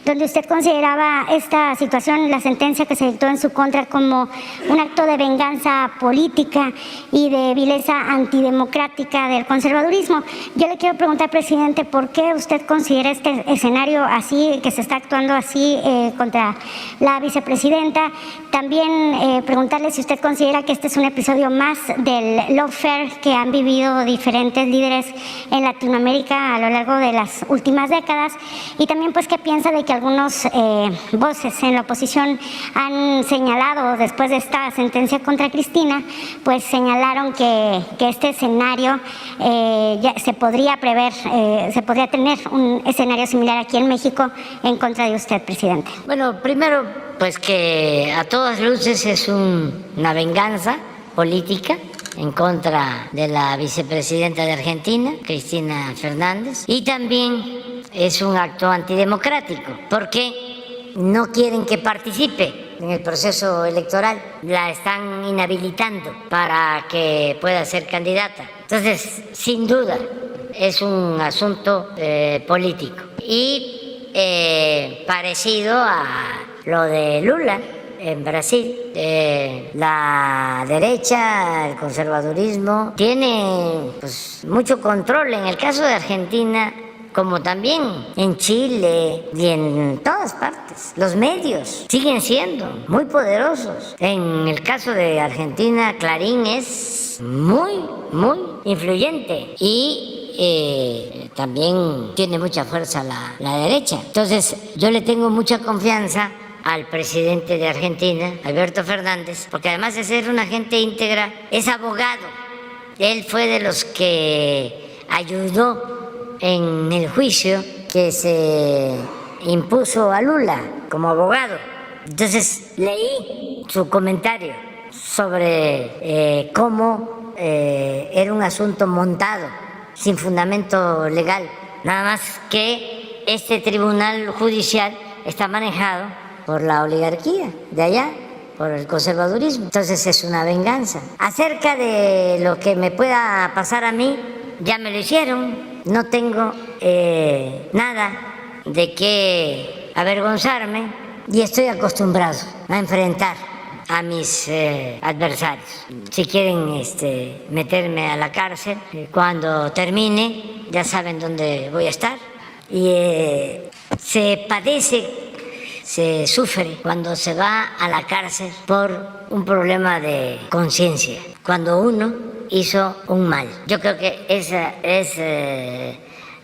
donde usted consideraba esta situación, la sentencia que se dictó en su contra, como un acto de venganza política y de vileza antidemocrática del conservadurismo. Yo le quiero preguntar, presidente, ¿por qué usted considera este escenario así, que se está actuando así contra la vicepresidenta? También preguntarle si usted considera que este es un episodio más del lawfare que han vivido diferentes líderes en Latinoamérica a lo largo de las últimas décadas, y también pues qué piensa de que algunos voces en la oposición han señalado, después de esta sentencia contra Cristina, pues señalaron que este escenario ya se podría prever, se podría tener un escenario similar aquí en México en contra de usted, presidente. Bueno, primero, pues que a todas luces es una venganza política en contra de la vicepresidenta de Argentina, Cristina Fernández, y también es un acto antidemocrático, porque no quieren que participe en el proceso electoral, la están inhabilitando para que pueda ser candidata. Entonces, sin duda, es un asunto político y parecido a lo de Lula en Brasil. La derecha, el conservadurismo, tiene pues mucho control en el caso de Argentina, como también en Chile y en todas partes. Los medios siguen siendo muy poderosos. En el caso de Argentina, Clarín es muy influyente y también tiene mucha fuerza la derecha. Entonces, yo le tengo mucha confianza al presidente de Argentina, Alberto Fernández, porque además de ser una gente íntegra, es abogado. Él fue de los que ayudó en el juicio que se impuso a Lula como abogado. Entonces leí su comentario sobre cómo era un asunto montado, sin fundamento legal, nada más que este tribunal judicial está manejado por la oligarquía de allá, por el conservadurismo. Entonces es una venganza. Acerca de lo que me pueda pasar a mí, ya me lo hicieron. No tengo nada de qué avergonzarme y estoy acostumbrado a enfrentar a mis adversarios. Si quieren meterme a la cárcel, cuando termine, ya saben dónde voy a estar. Y se padece, se sufre cuando se va a la cárcel por un problema de conciencia, cuando uno hizo un mal. Yo creo que esa es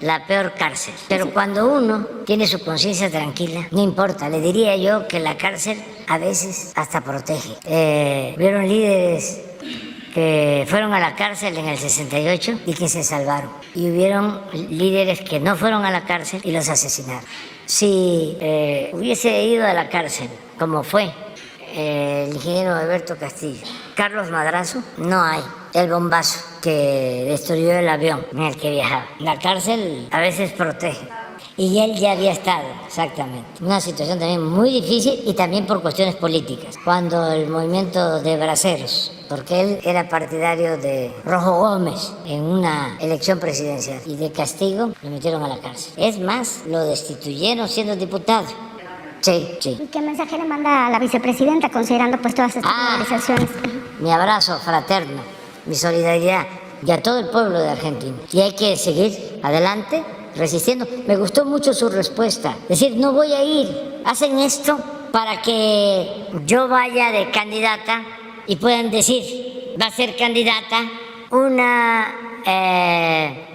la peor cárcel. Pero cuando uno tiene su conciencia tranquila, no importa. Le diría yo que la cárcel a veces hasta protege. Vieron líderes que fueron a la cárcel en el 68 y que se salvaron. Y hubieron líderes que no fueron a la cárcel y los asesinaron. Si hubiese ido a la cárcel, como fue el ingeniero Alberto Castillo, Carlos Madrazo, no hay el bombazo que destruyó el avión en el que viajaba. La cárcel a veces protege. Y él ya había estado, exactamente. Una situación también muy difícil y también por cuestiones políticas. Cuando el movimiento de braceros, porque él era partidario de Rojo Gómez en una elección presidencial y de castigo lo metieron a la cárcel. Es más, lo destituyeron siendo diputado. Sí. ¿Y qué mensaje le manda a la vicepresidenta considerando pues todas estas movilizaciones? Mi abrazo fraterno, mi solidaridad y a todo el pueblo de Argentina. Y hay que seguir adelante resistiendo. Me gustó mucho su respuesta. Es decir, no voy a ir. Hacen esto para que yo vaya de candidata y puedan decir, va a ser candidata una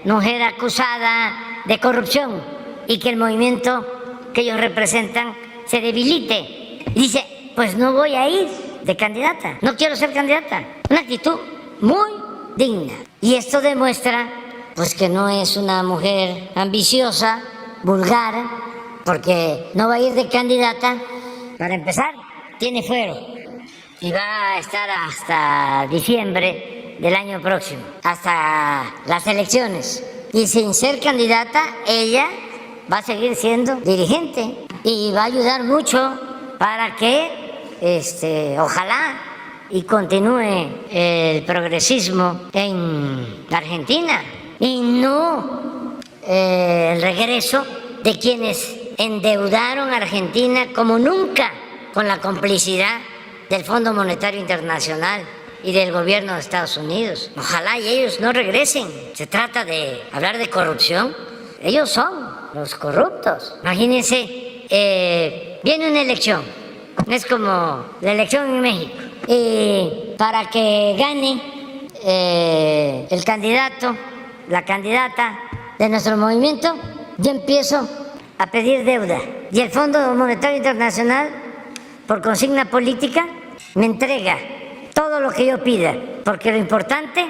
mujer acusada de corrupción y que el movimiento que ellos representan se debilite. Y dice, pues no voy a ir de candidata, no quiero ser candidata. Una actitud muy digna. Y esto demuestra pues que no es una mujer ambiciosa, vulgar, porque no va a ir de candidata. Para empezar, tiene fuero y va a estar hasta diciembre del año próximo, hasta las elecciones. Y sin ser candidata, ella va a seguir siendo dirigente y va a ayudar mucho para que, ojalá, y continúe el progresismo en Argentina y no el regreso de quienes endeudaron a Argentina como nunca con la complicidad del Fondo Monetario Internacional y del gobierno de Estados Unidos. Ojalá y ellos no regresen. Se trata de hablar de corrupción. Ellos son los corruptos. Imagínense, viene una elección. Es como la elección en México. Y para que gane el candidato, la candidata de nuestro movimiento, yo empiezo a pedir deuda. Y el Fondo Monetario Internacional, por consigna política, me entrega todo lo que yo pida, porque lo importante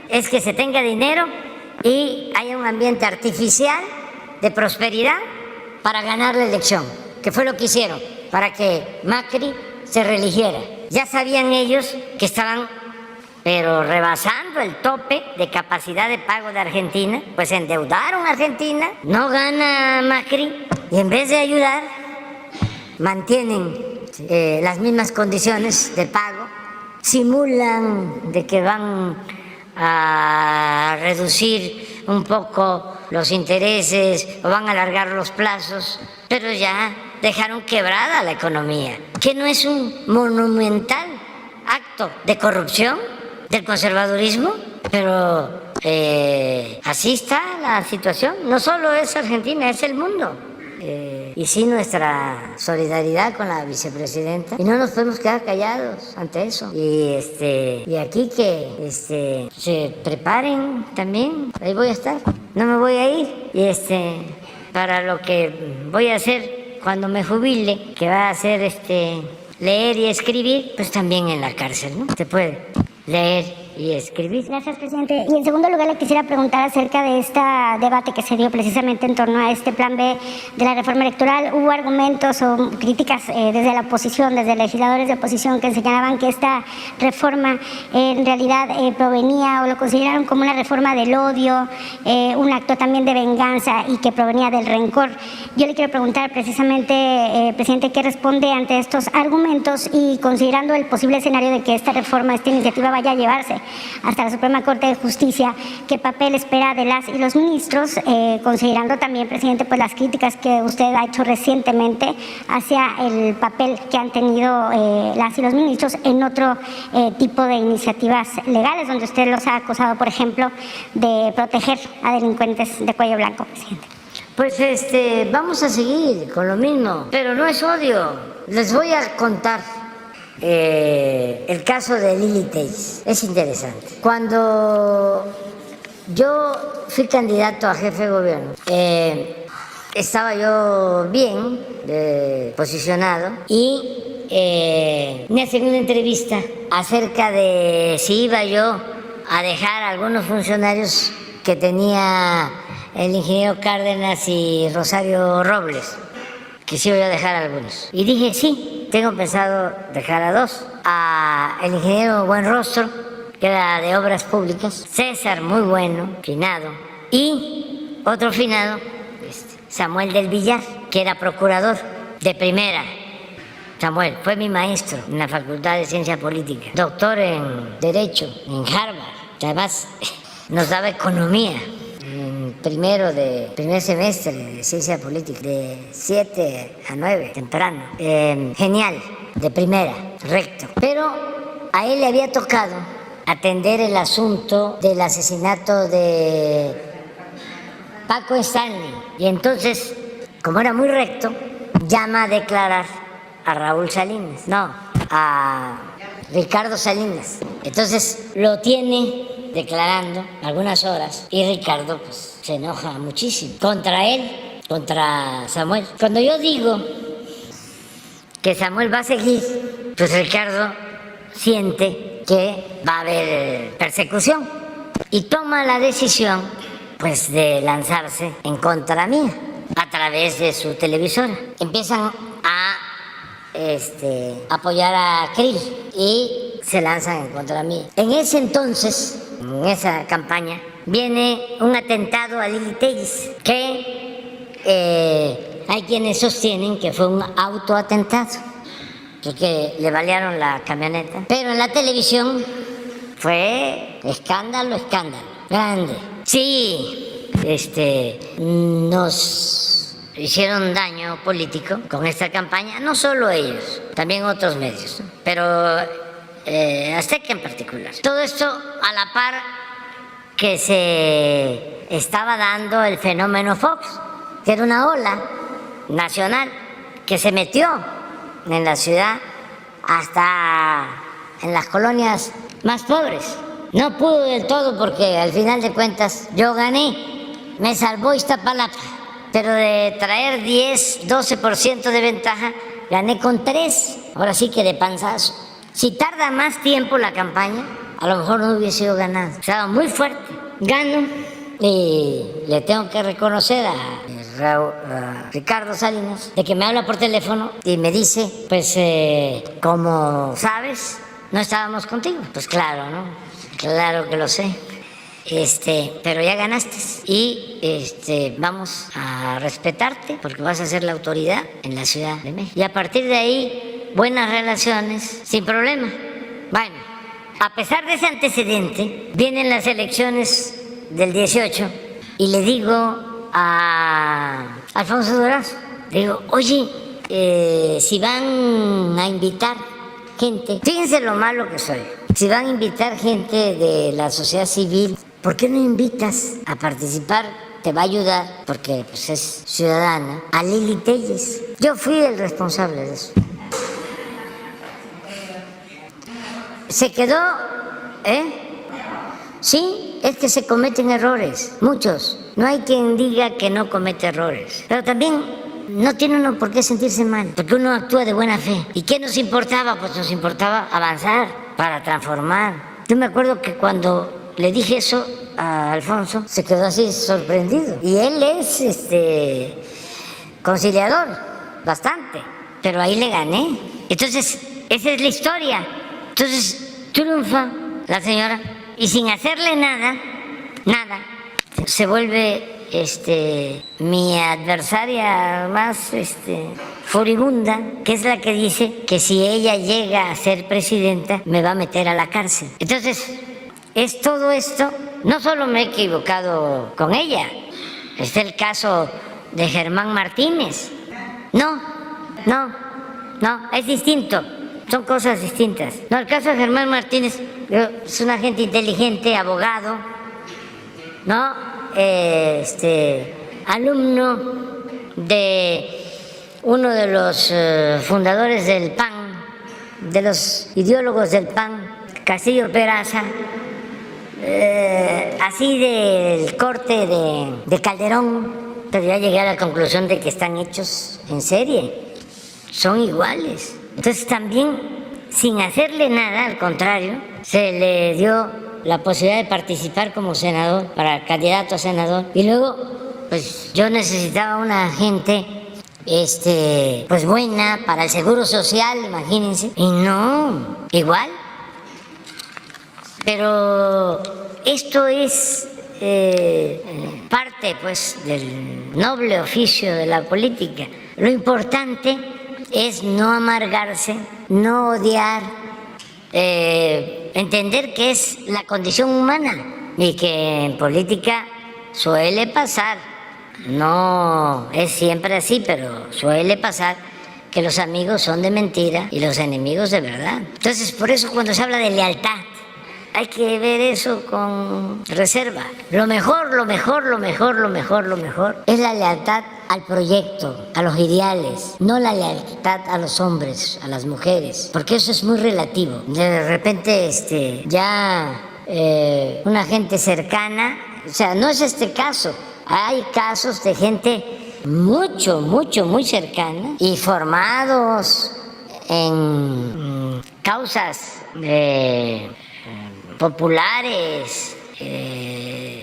es que se tenga dinero y haya un ambiente artificial de prosperidad para ganar la elección, que fue lo que hicieron, para que Macri se reeligiera. Ya sabían ellos que estaban pero rebasando el tope de capacidad de pago de Argentina, pues endeudaron a Argentina, no gana Macri y en vez de ayudar mantienen las mismas condiciones de pago, simulan de que van a reducir un poco los intereses o van a alargar los plazos, pero ya dejaron quebrada la economía, que no es un monumental acto de corrupción del conservadurismo, pero así está la situación. No solo es Argentina, es el mundo. Y sí nuestra solidaridad con la vicepresidenta. Y no nos podemos quedar callados ante eso. Y aquí que se preparen también. Ahí voy a estar. No me voy a ir. Y para lo que voy a hacer cuando me jubile, que va a ser leer y escribir, pues también en la cárcel, ¿no? Se puede leer y escribir. Gracias, presidente. Y en segundo lugar, le quisiera preguntar acerca de este debate que se dio precisamente en torno a este plan B de la reforma electoral. Hubo argumentos o críticas desde la oposición, desde legisladores de oposición, que señalaban que esta reforma en realidad provenía o lo consideraron como una reforma del odio, un acto también de venganza y que provenía del rencor. Yo le quiero preguntar precisamente, presidente, ¿qué responde ante estos argumentos y considerando el posible escenario de que esta reforma, esta iniciativa vaya a llevarse hasta la Suprema Corte de Justicia? ¿Qué papel espera de las y los ministros, considerando también, presidente, pues las críticas que usted ha hecho recientemente hacia el papel que han tenido las y los ministros en otro tipo de iniciativas legales, donde usted los ha acusado, por ejemplo, de proteger a delincuentes de cuello blanco, presidente? Pues vamos a seguir con lo mismo, pero no es odio. Les voy a contar el caso de Lili Telles. Es interesante. Cuando yo fui candidato a jefe de gobierno, estaba yo bien posicionado y me hacen una entrevista acerca de si iba yo a dejar a algunos funcionarios que tenía el ingeniero Cárdenas y Rosario Robles, que sí voy a dejar a algunos. Y dije, sí, tengo pensado dejar a dos. A el ingeniero Buenrostro, que era de Obras Públicas, César, muy bueno, finado, y otro finado, Samuel del Villar, que era procurador de primera. Samuel fue mi maestro en la Facultad de Ciencia Política, doctor en Derecho en Harvard. Además, nos daba economía en primer semestre de Ciencia Política, de 7 a 9, temprano. Genial, de primera, recto. Pero a él le había tocado atender el asunto del asesinato de Paco Stanley. Y entonces, como era muy recto, llama a declarar a Raúl Salinas, no, a Ricardo Salinas. Entonces lo tiene declarando algunas horas y Ricardo pues se enoja muchísimo contra él, contra Samuel. Cuando yo digo que Samuel va a seguir, pues Ricardo siente que va a haber persecución y toma la decisión pues de lanzarse en contra mía a través de su televisora. Empiezan a apoyar a Krill y se lanzan en contra mí. En ese entonces, en esa campaña, viene un atentado a Lili Tellez, que hay quienes sostienen que fue un autoatentado, porque le balearon la camioneta. Pero en la televisión fue escándalo, grande. Sí, nos hicieron daño político con esta campaña, no solo ellos, también otros medios, pero Azteca en particular. Todo esto a la par que se estaba dando el fenómeno Fox, que era una ola nacional que se metió en la ciudad hasta en las colonias más pobres. No pudo del todo porque al final de cuentas yo gané, me salvó Iztapalapa. Pero de traer 10, 12% de ventaja, gané con 3. Ahora sí que de panzazo. Si tarda más tiempo la campaña, a lo mejor no hubiese sido ganado. Estaba muy fuerte. Gano y le tengo que reconocer a Ricardo Salinas de que me habla por teléfono y me dice, pues, como sabes, no estábamos contigo. Pues claro, ¿no? Claro que lo sé. Pero ya ganaste y vamos a respetarte porque vas a ser la autoridad en la Ciudad de México. Y a partir de ahí, buenas relaciones, sin problema. Bueno, a pesar de ese antecedente, vienen las elecciones del 18 y le digo a Alfonso Durazo, le digo, oye, si van a invitar gente, fíjense lo malo que soy, si van a invitar gente de la sociedad civil, ¿por qué no invitas a participar? Te va a ayudar, porque pues, es ciudadana, a Lili Tellez. Yo fui el responsable de eso. Se quedó, Sí, es que se cometen errores, muchos. No hay quien diga que no comete errores. Pero también no tiene uno por qué sentirse mal, porque uno actúa de buena fe. ¿Y qué nos importaba? Pues nos importaba avanzar para transformar. Yo me acuerdo que cuando le dije eso a Alfonso, se quedó así sorprendido. Y él es conciliador, bastante, pero ahí le gané. Entonces, esa es la historia. Entonces, triunfa la señora y sin hacerle nada, se vuelve mi adversaria más furibunda, que es la que dice que si ella llega a ser presidenta, me va a meter a la cárcel. Entonces, es todo esto, no solo me he equivocado con ella, está el caso de Germán Martínez. No, es distinto, son cosas distintas. No, el caso de Germán Martínez es una gente inteligente, abogado, ¿no? Alumno de uno de los fundadores del PAN, de los ideólogos del PAN, Castillo Peraza, así del corte de Calderón, pero ya llegué a la conclusión de que están hechos en serie, son iguales. Entonces también, sin hacerle nada, al contrario, se le dio la posibilidad de participar como senador, para candidato a senador, y luego pues yo necesitaba una gente pues buena para el seguro social, imagínense, y no, igual. Pero esto es parte pues del noble oficio de la política. Lo importante es no amargarse, no odiar, entender que es la condición humana y que en política suele pasar, no es siempre así, pero suele pasar que los amigos son de mentira y los enemigos de verdad. Entonces, por eso cuando se habla de lealtad, hay que ver eso con reserva. Lo mejor es la lealtad al proyecto, a los ideales, no la lealtad a los hombres, a las mujeres, porque eso es muy relativo. De repente una gente cercana, o sea, no es este caso, hay casos de gente muy cercana y formados en causas populares,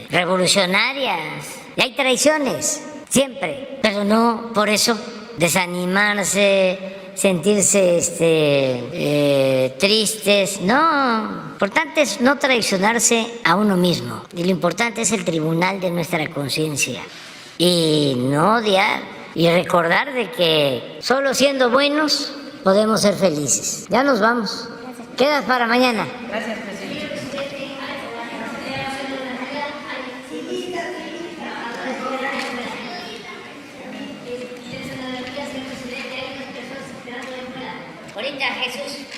revolucionarias, y hay traiciones siempre, pero no por eso desanimarse, sentirse tristes, no. Lo importante es no traicionarse a uno mismo, y lo importante es el tribunal de nuestra conciencia, y no odiar, y recordar de que solo siendo buenos podemos ser felices. Ya nos vamos. Quedas para mañana. Gracias, presidente. Ahorita, Jesús.